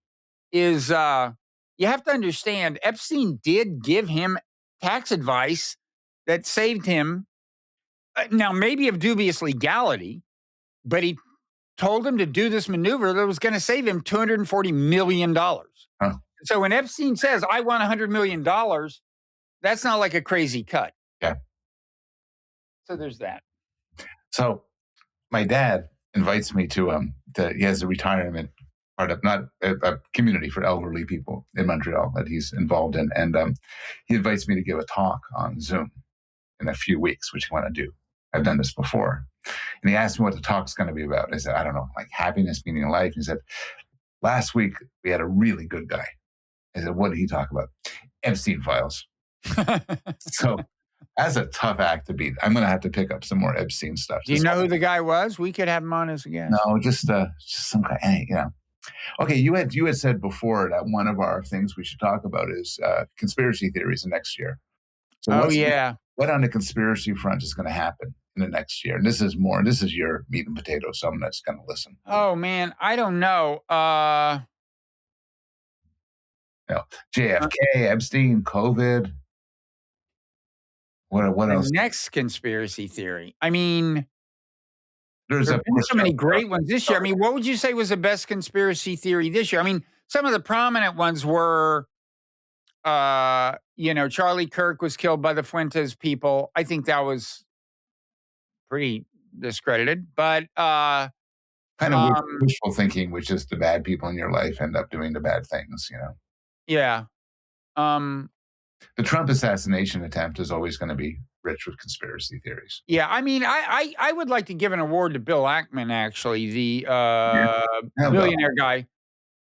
is you have to understand Epstein did give him tax advice that saved him. Now, maybe of dubious legality, but he told him to do this maneuver that was going to save him $240 million. Huh. So when Epstein says, I want $100 million, that's not like a crazy cut. Yeah. So there's that. So my dad invites me to he has a retirement part of, not a community for elderly people in Montreal that he's involved in. And he invites me to give a talk on Zoom in a few weeks, which I want to do. I've done this before. And he asked me what the talk's going to be about. I said, I don't know, like happiness, meaning in life. He said, last week we had a really good guy. I said, what did he talk about? Epstein files. So that's a tough act to beat. I'm going to have to pick up some more Epstein stuff. Do you know who the guy was? We could have him on as a guest. No, just some guy, Okay, you had said before that one of our things we should talk about is conspiracy theories next year. So what on the conspiracy front is going to happen in the next year? And this is your meat and potatoes, so I'm not just going to listen. Oh, man, I don't know. JFK, Epstein, COVID. What else? The next conspiracy theory. I mean, there's been so many great ones this year. I mean, what would you say was the best conspiracy theory this year? I mean, some of the prominent ones were, Charlie Kirk was killed by the Fuentes people. I think that was pretty discredited, but kind of wishful thinking, which is the bad people in your life end up doing the bad things, Yeah. The Trump assassination attempt is always going to be rich with conspiracy theories. Yeah, I mean, I would like to give an award to Bill Ackman, actually, the billionaire guy,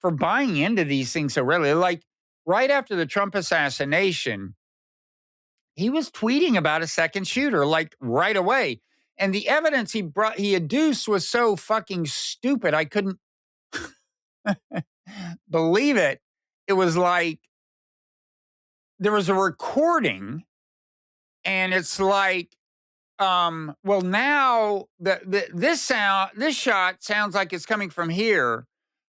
for buying into these things so readily. Like, right after the Trump assassination, he was tweeting about a second shooter, like, right away. And the evidence he adduced was so fucking stupid, I couldn't believe it. It was like, there was a recording, and it's like, well, now this shot sounds like it's coming from here,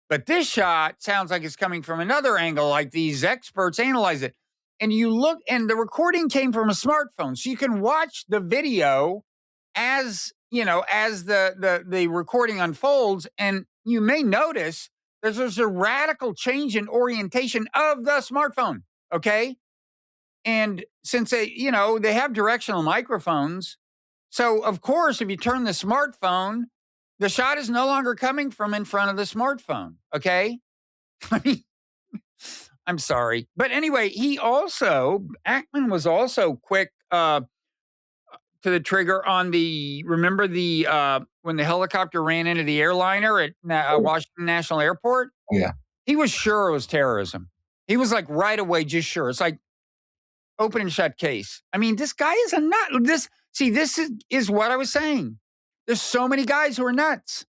but this shot sounds like it's coming from another angle, like these experts analyze it. And you look, and the recording came from a smartphone, so you can watch the video as the recording unfolds, and you may notice there's a radical change in orientation of the smartphone. Okay. And since they have directional microphones, so of course, if you turn the smartphone, the shot is no longer coming from in front of the smartphone. Okay. I mean, I'm sorry. But anyway, Ackman was also quick to the trigger on remember when the helicopter ran into the airliner at Washington National Airport? Yeah. He was sure it was terrorism. He was like right away, just sure. It's like open and shut case. I mean, this guy is a nut. This is what I was saying. There's so many guys who are nuts.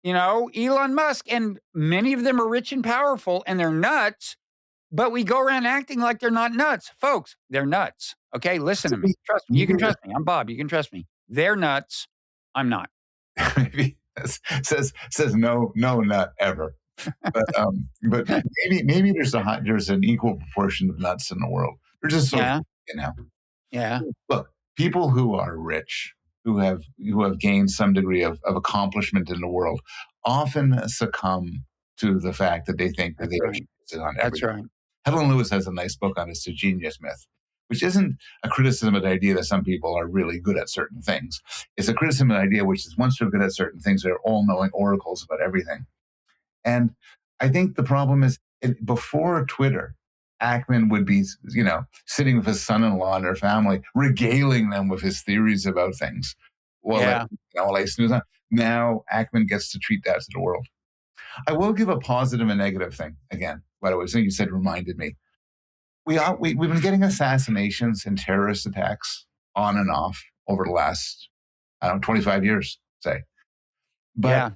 Elon Musk, and many of them are rich and powerful, and they're nuts, but we go around acting like they're not nuts. Folks, they're nuts. Okay, listen to me. Trust me. You can trust me. I'm Bob. You can trust me. They're nuts. I'm not. Maybe says no, not ever. But maybe there's an equal proportion of nuts in the world. They're just Yeah. Look, people who are rich, who have gained some degree of accomplishment in the world, often succumb to the fact that they think that they are geniuses on everything. That's right. Helen Lewis has a nice book on It's the Genius Myth, which isn't a criticism of the idea that some people are really good at certain things. It's a criticism of the idea which is once they're good at certain things, they're all-knowing oracles about everything. And I think the problem is before Twitter, Ackman would be, sitting with his son-in-law and their family, regaling them with his theories about things. Well, now Ackman gets to treat that to the world. I will give a positive and negative thing again. By the way, something you said reminded me. We've been getting assassinations and terrorist attacks on and off over the last, 25 years, say. But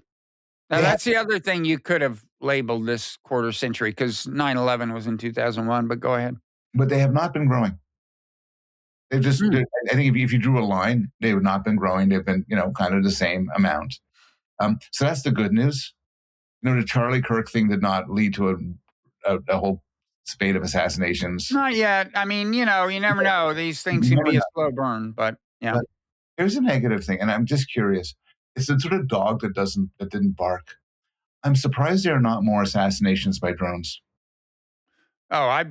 now, that's the other thing you could have labeled this quarter century, because 9/11 was in 2001, but go ahead. But they have not been growing. They've just, I think if you drew a line, they have not been growing. They've been, kind of the same amount. So that's the good news. The Charlie Kirk thing did not lead to a whole spate of assassinations. Not yet. I mean, you never know. These things can be a slow burn, but yeah. But here's a negative thing, and I'm just curious. It's the sort of dog that didn't bark. I'm surprised there are not more assassinations by drones. Oh, I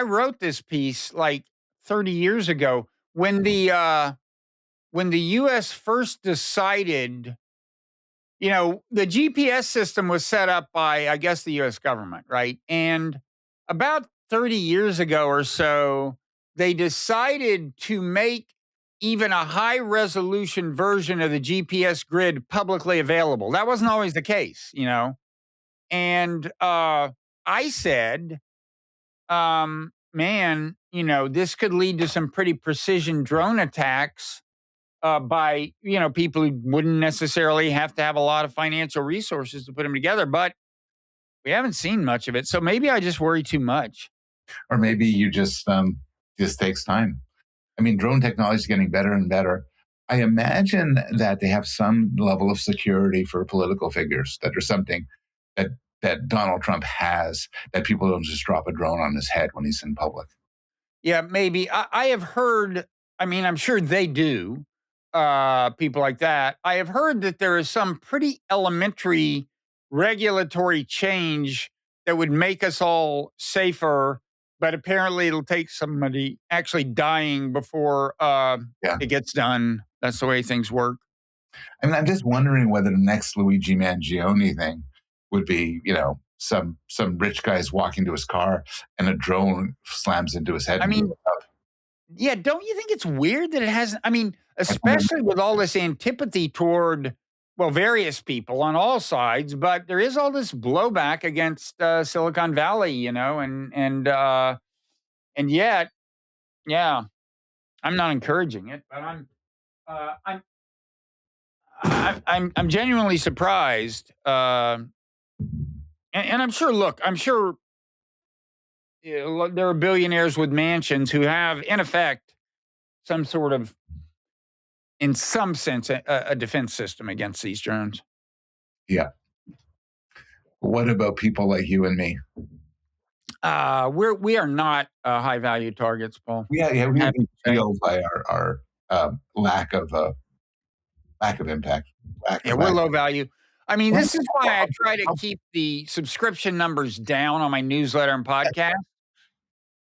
wrote this piece like 30 years ago when the U.S. first decided, the GPS system was set up by, I guess, the U.S. government, right? And about 30 years ago or so, they decided to make even a high-resolution version of the GPS grid publicly available. That wasn't always the case, And I said, man, this could lead to some pretty precision drone attacks by, people who wouldn't necessarily have to have a lot of financial resources to put them together. But we haven't seen much of it. So maybe I just worry too much. Or maybe you just takes time. I mean, drone technology is getting better and better. I imagine that they have some level of security for political figures, that there's something that Donald Trump has, that people don't just drop a drone on his head when he's in public. Yeah, maybe. I have heard, I'm sure they do, people like that. I have heard that there is some pretty elementary regulatory change that would make us all safer, but apparently it'll take somebody actually dying before it gets done. That's the way things work. I'm just wondering whether the next Luigi Mangione thing would be, some rich guy's walking to his car and a drone slams into his head. Yeah, don't you think it's weird that it hasn't? Especially with all this antipathy toward, various people on all sides, but there is all this blowback against Silicon Valley, and yet, yeah, I'm not encouraging it, but I'm genuinely surprised, and I'm sure. Look, I'm sure there are billionaires with mansions who have, in effect, some sort of, in some sense, a defense system against these drones. Yeah. What about people like you and me? We are not high value targets, Paul. Yeah, we have been failed by our lack of impact. We're low value. This is why I try to keep the subscription numbers down on my newsletter and podcast.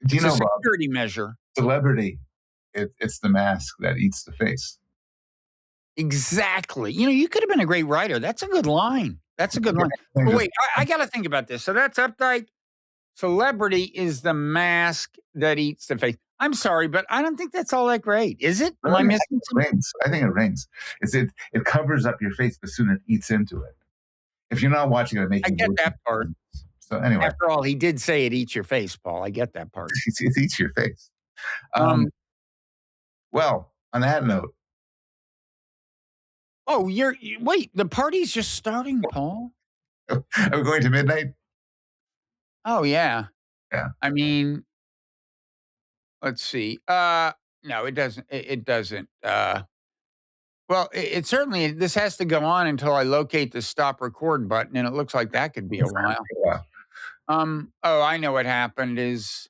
Do you know, a security measure. Celebrity, it's the mask that eats the face. Exactly. You could have been a great writer. That's a good line. But wait, I got to think about this. So that's Updike. Celebrity is the mask that eats the face. I'm sorry, but I don't think that's all that great. Is it? Am I missing something? I think it rings. It covers up your face, but soon it eats into it. If you're not watching it, I get that part. So anyway. After all, he did say it eats your face, Paul. I get that part. It eats your face. Well, on that note, Oh, wait, the party's just starting, Paul? Are we going to midnight? Oh, yeah. Yeah. I mean, let's see. No, it doesn't. It doesn't. Well, it certainly, this has to go on until I locate the stop record button, and it looks like that could be a while. Yeah. Oh, I know what happened is,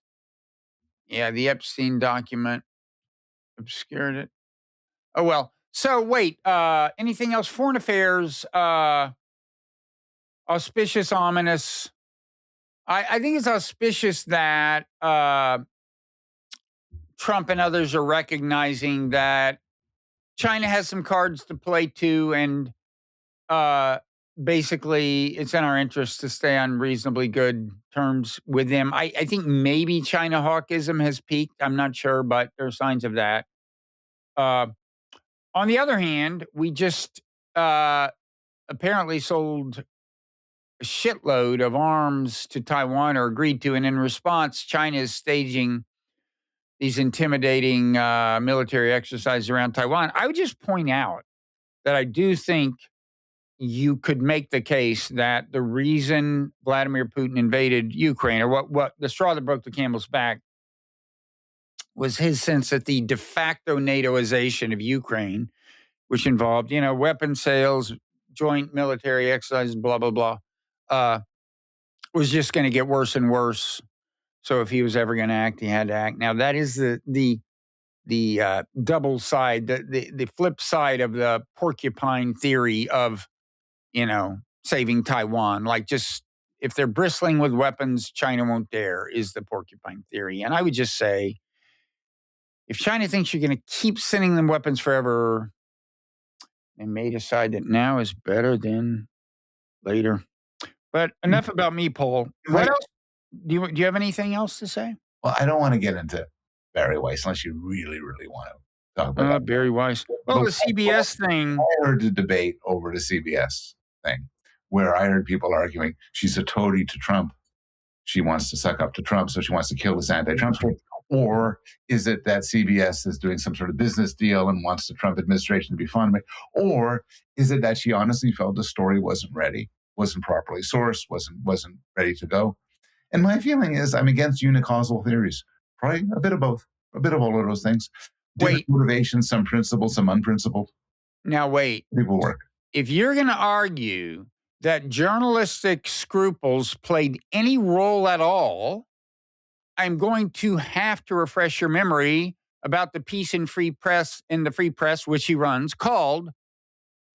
yeah, the Epstein document obscured it. Oh, well. So wait, anything else? Foreign affairs, auspicious, ominous. I think it's auspicious that Trump and others are recognizing that China has some cards to play to, and uh, basically it's in our interest to stay on reasonably good terms with them. I think maybe China hawkism has peaked. I'm not sure, but there are signs of that. Uh, on the other hand, we just apparently sold a shitload of arms to Taiwan, or agreed to, and in response, China is staging these intimidating military exercises around Taiwan. I would just point out that I do think you could make the case that the reason Vladimir Putin invaded Ukraine, or what the straw that broke the camel's back, was his sense that the de facto NATOization of Ukraine, which involved, weapon sales, joint military exercises, blah, blah, blah, was just going to get worse and worse. So if he was ever going to act, he had to act. Now, that is the double side, the flip side of the porcupine theory of, saving Taiwan. Like, just if they're bristling with weapons, China won't dare, is the porcupine theory. And I would just say, if China thinks you're going to keep sending them weapons forever, they may decide that now is better than later. But enough about me, Paul. What else? Do you have anything else to say? Well, I don't want to get into Barry Weiss unless you really, really want to talk about that. Barry Weiss. Well, the CBS thing. I heard the debate over the CBS thing where I heard people arguing she's a toady to Trump. She wants to suck up to Trump, so she wants to kill this anti-Trump story. Or is it that CBS is doing some sort of business deal and wants the Trump administration to be fond of it? Or is it that she honestly felt the story wasn't ready, wasn't properly sourced, wasn't ready to go? And my feeling is I'm against unicausal theories. Probably a bit of both, a bit of all of those things. Different motivations, some principled, some unprincipled. Now, wait. People work. If you're going to argue that journalistic scruples played any role at all, I'm going to have to refresh your memory about the piece in the Free Press, which he runs, called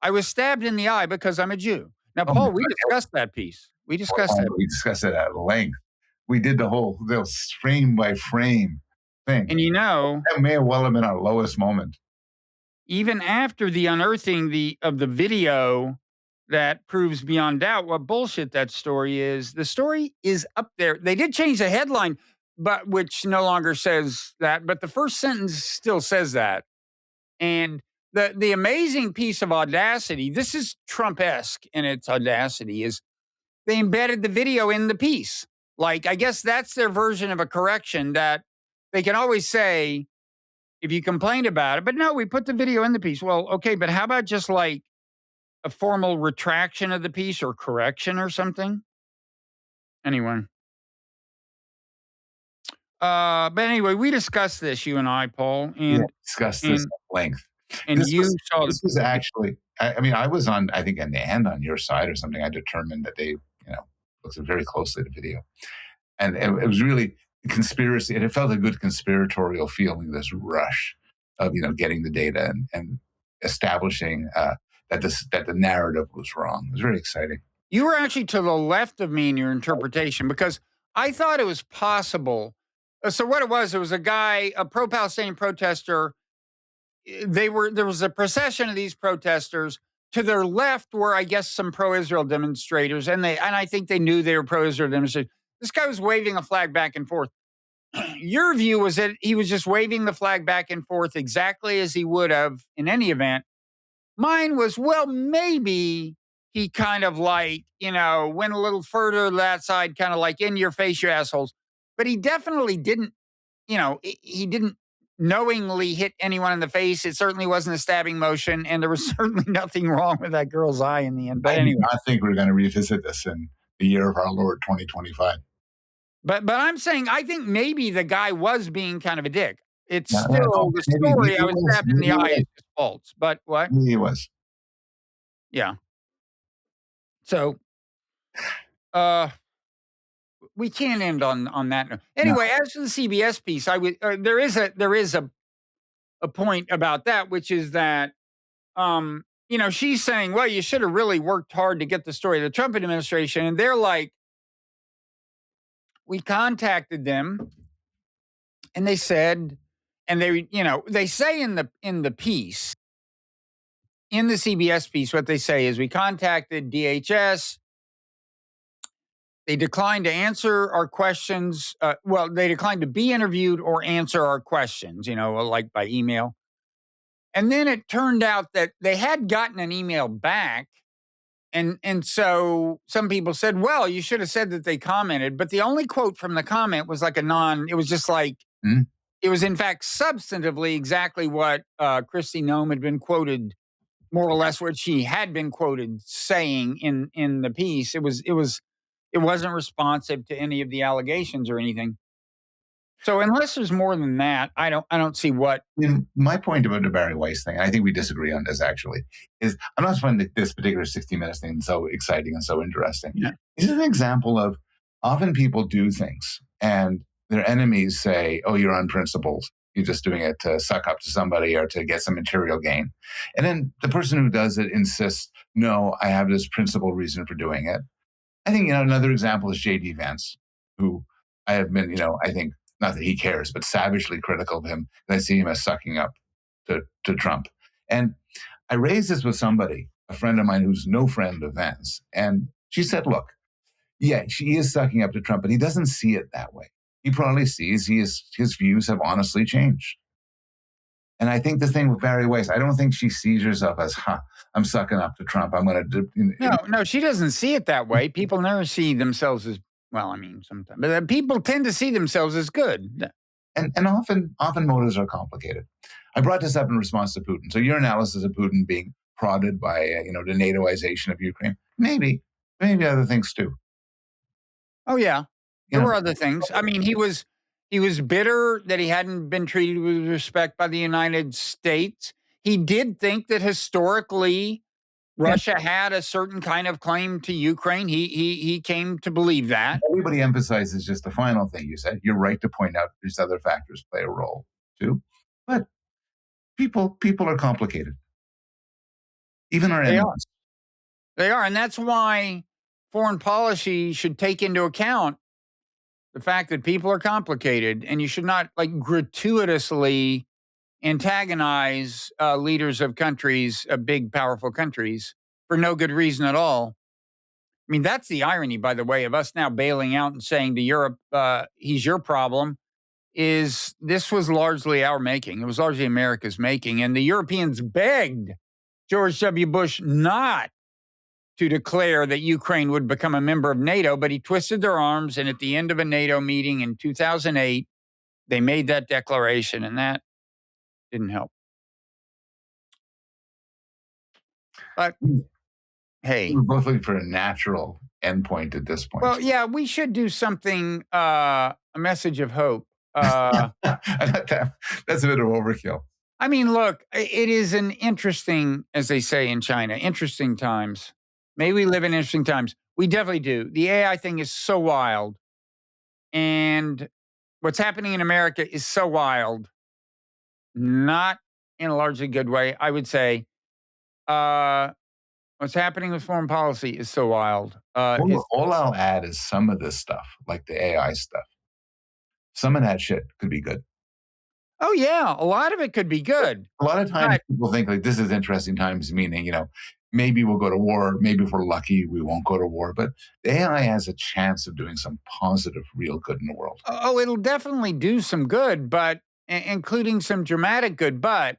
"I Was Stabbed in the Eye Because I'm a Jew." Now, Paul, we discussed that piece. We discussed it. We discussed it at length. We did the whole frame by frame thing. And that may well have been our lowest moment. Even after the unearthing of the video that proves beyond doubt what bullshit that story is, the story is up there. They did change the headline, but which no longer says that, but the first sentence still says that. And the amazing piece of audacity, this is Trump-esque in its audacity, is they embedded the video in the piece. Like, I guess that's their version of a correction, that they can always say if you complained about it, but no, we put the video in the piece. Well, okay, but how about just like a formal retraction of the piece or correction or something? Anyway. But anyway, we discussed this, you and I, Paul. And discussed this at length. And this was actually, I was on, I think, on your side or something. I determined that they, looked very closely at the video. And it was really conspiracy, and it felt a good conspiratorial feeling, this rush of, getting the data and establishing that the narrative was wrong. It was very exciting. You were actually to the left of me in your interpretation, because I thought it was possible. So what it was a guy, a pro-Palestinian protester. There was a procession of these protesters. To their left were, I guess, some pro-Israel demonstrators, and I think they knew they were pro-Israel demonstrators. This guy was waving a flag back and forth. Your view was that he was just waving the flag back and forth exactly as he would have in any event. Mine was, well, maybe he kind of like, went a little further to that side, kind of like, in your face, you assholes. But he definitely didn't, he didn't knowingly hit anyone in the face. It certainly wasn't a stabbing motion, and there was certainly nothing wrong with that girl's eye in the end. But I do anyway, not think we're going to revisit this in the year of our Lord 2025. but I'm saying I think maybe the guy was being kind of a dick. It's No, still the maybe story. he I was was. stabbed in Maybe the he eye was. is just false. But what? Maybe he was. Yeah. So, uh, we can't end on that note. No. Anyway, as for the CBS piece, I would there is a point about that, which is that she's saying, well, you should have really worked hard to get the story of the Trump administration, and they're like, we contacted them, and they said, and they say in the piece, in the CBS piece, what they say is we contacted DHS. They declined to answer our questions. They declined to be interviewed or answer our questions, like by email. And then it turned out that they had gotten an email back. And so some people said, well, you should have said that they commented. But the only quote from the comment was like it was just like, it was in fact substantively exactly what Kristi Noem had been quoted, more or less what she had been quoted saying in the piece. It wasn't responsive to any of the allegations or anything. So unless there's more than that, I don't see what. My point about the Barry Weiss thing, I think we disagree on this actually, is I'm not finding this particular 60 Minutes thing so exciting and so interesting. Yeah. This is an example of often people do things and their enemies say, oh, you're unprincipled. You're just doing it to suck up to somebody or to get some material gain. And then the person who does it insists, no, I have this principled reason for doing it. I think, another example is J.D. Vance, who I have been, I think, not that he cares, but savagely critical of him. And I see him as sucking up to Trump. And I raised this with somebody, a friend of mine who's no friend of Vance. And she said, look, yeah, she is sucking up to Trump, but he doesn't see it that way. He probably sees his views have honestly changed. And I think the thing with Barry Weiss, I don't think she sees herself as, I'm sucking up to Trump. I'm going to do. No, she doesn't see it that way. People never see themselves as, well, I mean, sometimes, but people tend to see themselves as good. And often motives are complicated. I brought this up in response to Putin. So your analysis of Putin being prodded by, the NATOization of Ukraine, maybe other things too. Oh, yeah. There were other things. I mean, he was bitter that he hadn't been treated with respect by the United States. He did think that historically Russia had a certain kind of claim to Ukraine. He came to believe that. Everybody emphasizes just the final thing you said. You're right to point out these other factors play a role too. But people are complicated. Even our enemies. They are. And that's why foreign policy should take into account the fact that people are complicated, and you should not gratuitously antagonize leaders of countries, big, powerful countries, for no good reason at all. I mean, that's the irony, by the way, of us now bailing out and saying to Europe, he's your problem, is this was largely our making. It was largely America's making. And the Europeans begged George W. Bush not to declare that Ukraine would become a member of NATO, but he twisted their arms, and at the end of a NATO meeting in 2008, they made that declaration, and that didn't help. But hey, we're both looking for a natural endpoint at this point. Well, yeah, we should do something, a message of hope. That's a bit of overkill. I mean, look, it is an interesting, as they say in China, interesting times. May we live in interesting times. We definitely do. The AI thing is so wild. And what's happening in America is so wild. Not in a largely good way, I would say. What's happening with foreign policy is so wild. All I'll add is some of this stuff, like the AI stuff. Some of that shit could be good. Oh, yeah. A lot of it could be good. A lot of times people think this is interesting times, meaning, maybe we'll go to war. Maybe if we're lucky, we won't go to war. But the AI has a chance of doing some positive, real good in the world. Oh, it'll definitely do some good, but including some dramatic good, but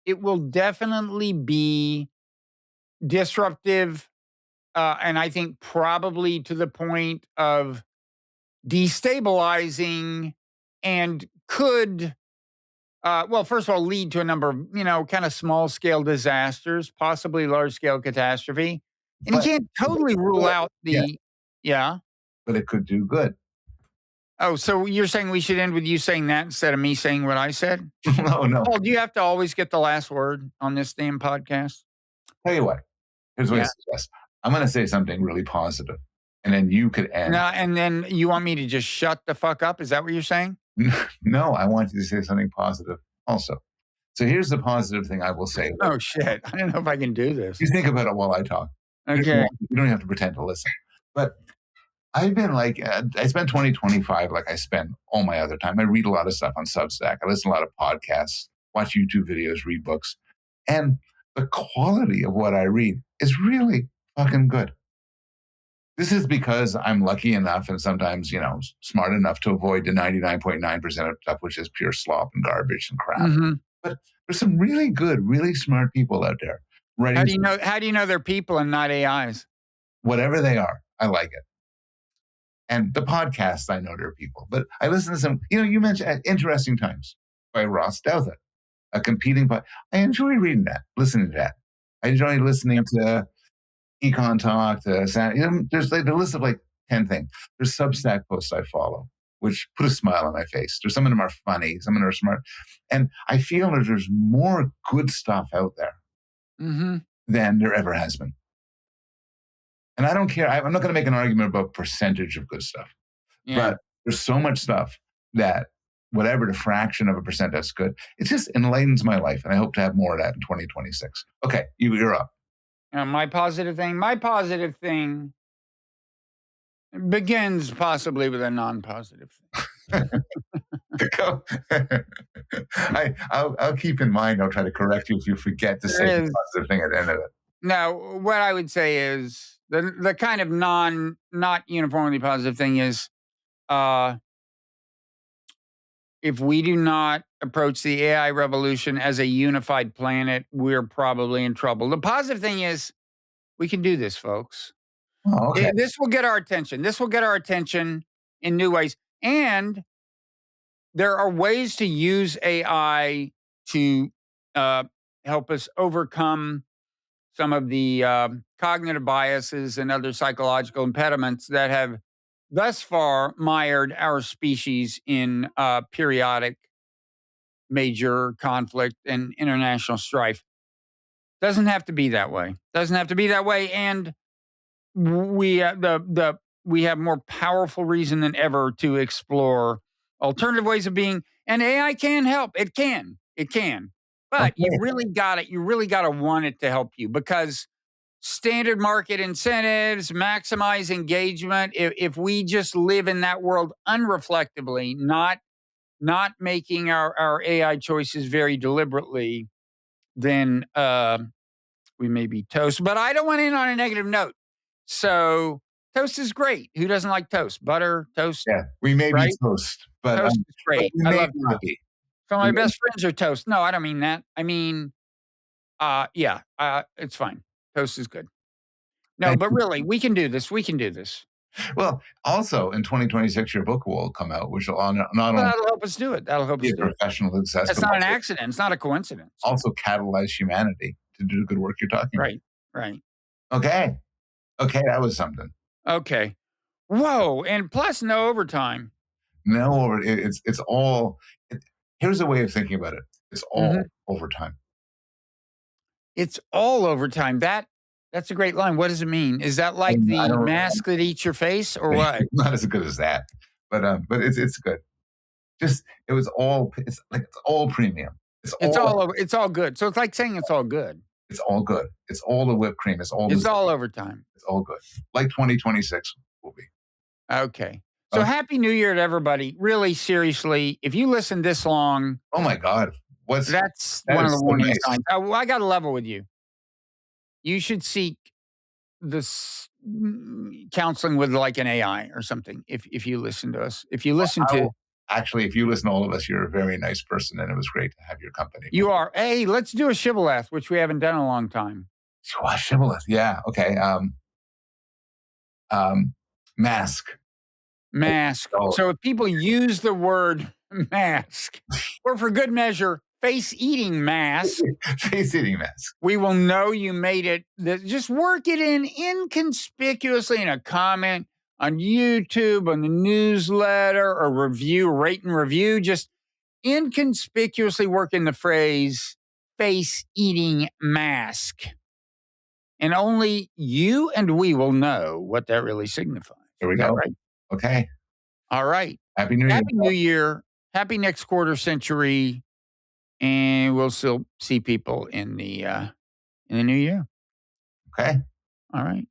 it will definitely be disruptive. And I think probably to the point of destabilizing, and could well, first of all, lead to a number of, kind of small scale disasters, possibly large scale catastrophe. And you But can't totally rule good. out Yes, yeah. but it could do good. Oh, so you're saying we should end with you saying that instead of me saying what I said? No. Paul, do you have to always get the last word on this damn podcast? Tell you what. Here's what I Yeah. suggest. I'm going to say something really positive, and then you could end. No, and then you want me to just shut the fuck up? Is that what you're saying? No, I want you to say something positive also. So here's the positive thing I will say. Oh, shit. I don't know if I can do this. You think about it while I talk. Okay. You don't have to pretend to listen. But I've been like, I spent 2025 like I spend all my other time. I read a lot of stuff on Substack. I listen to a lot of podcasts, watch YouTube videos, read books. And the quality of what I read is really fucking good. This is because I'm lucky enough and sometimes, smart enough to avoid the 99.9% of stuff, which is pure slop and garbage and crap. Mm-hmm. But there's some really good, really smart people out there writing. How do you know they're people and not AIs? Whatever they are, I like it. And the podcasts, I know they're people. But I listen to some, you mentioned at Interesting Times by Ross Douthat, a competing I enjoy reading that, listening to that. I enjoy listening to Econ Talk, there's like the list of like 10 things. There's Substack posts I follow, which put a smile on my face. There's some of them are funny, some of them are smart. And I feel that there's more good stuff out there than there ever has been. And I don't care. I'm not going to make an argument about percentage of good stuff. Yeah. But there's so much stuff that whatever the fraction of a percent that's good, it just enlightens my life. And I hope to have more of that in 2026. Okay, you're up. My positive thing begins possibly with a non-positive thing. I'll keep in mind. I'll try to correct you if you forget to say the positive thing at the end of it. Now, what I would say is the kind of not uniformly positive thing is if we do not approach the AI revolution as a unified planet, we're probably in trouble. The positive thing is we can do this, folks. Oh, okay. This will get our attention. This will get our attention in new ways. And there are ways to use AI to help us overcome some of the cognitive biases and other psychological impediments that have thus far mired our species in periodic major conflict and international strife. Doesn't have to be that way. And we have more powerful reason than ever to explore alternative ways of being. And AI can help. It can. But you really got to want it to help you, because standard market incentives, maximize engagement. If we just live in that world unreflectively, not making our AI choices very deliberately, then we may be toast. But I don't want to end on a negative note. So toast is great. Who doesn't like toast? Butter, toast. Yeah, we may be toast, but toast is great. I love toast. So my best friends are toast. No, I don't mean that. I mean, it's fine. Toast is good. No, but really, we can do this. Well, also in 2026, your book will come out, which will not only that'll help us do it. Be a professional success. It's not an accident. It's not a coincidence. Also catalyze humanity to do the good work you're talking about. Right. Okay, that was something. Okay. Whoa, and plus no overtime. No, it's all. Here's a way of thinking about it. It's all overtime. It's all overtime. That's a great line. What does it mean? Is that like the mask that eats your face, or what? Not as good as that, but it's good. It's all premium. It's all good. So it's like saying it's all good. It's all good. It's all the whipped cream. It's all overtime. It's all good. Like 2026 will be. Okay. So Happy New Year to everybody. Really, seriously, if you listen this long. Oh my God. That's one of the warning signs. I got to level with you. You should seek this counseling with like an AI or something. If you listen to us, if you listen to all of us, you're a very nice person, and it was great to have your company. You are. Hey, let's do a shibboleth, which we haven't done in a long time. Shibboleth, yeah. Okay. Mask. So if people use the word mask. Or for good measure, face-eating mask. Face-eating mask. We will know you made it. Just work it in inconspicuously in a comment on YouTube, on the newsletter, or review, rate and review. Just inconspicuously work in the phrase face-eating mask. And only you and we will know what that really signifies. Here we go. Right? Okay. All right. Happy New Year. Happy New Year. Happy next quarter century. And we'll still see people in the new year. Okay. All right.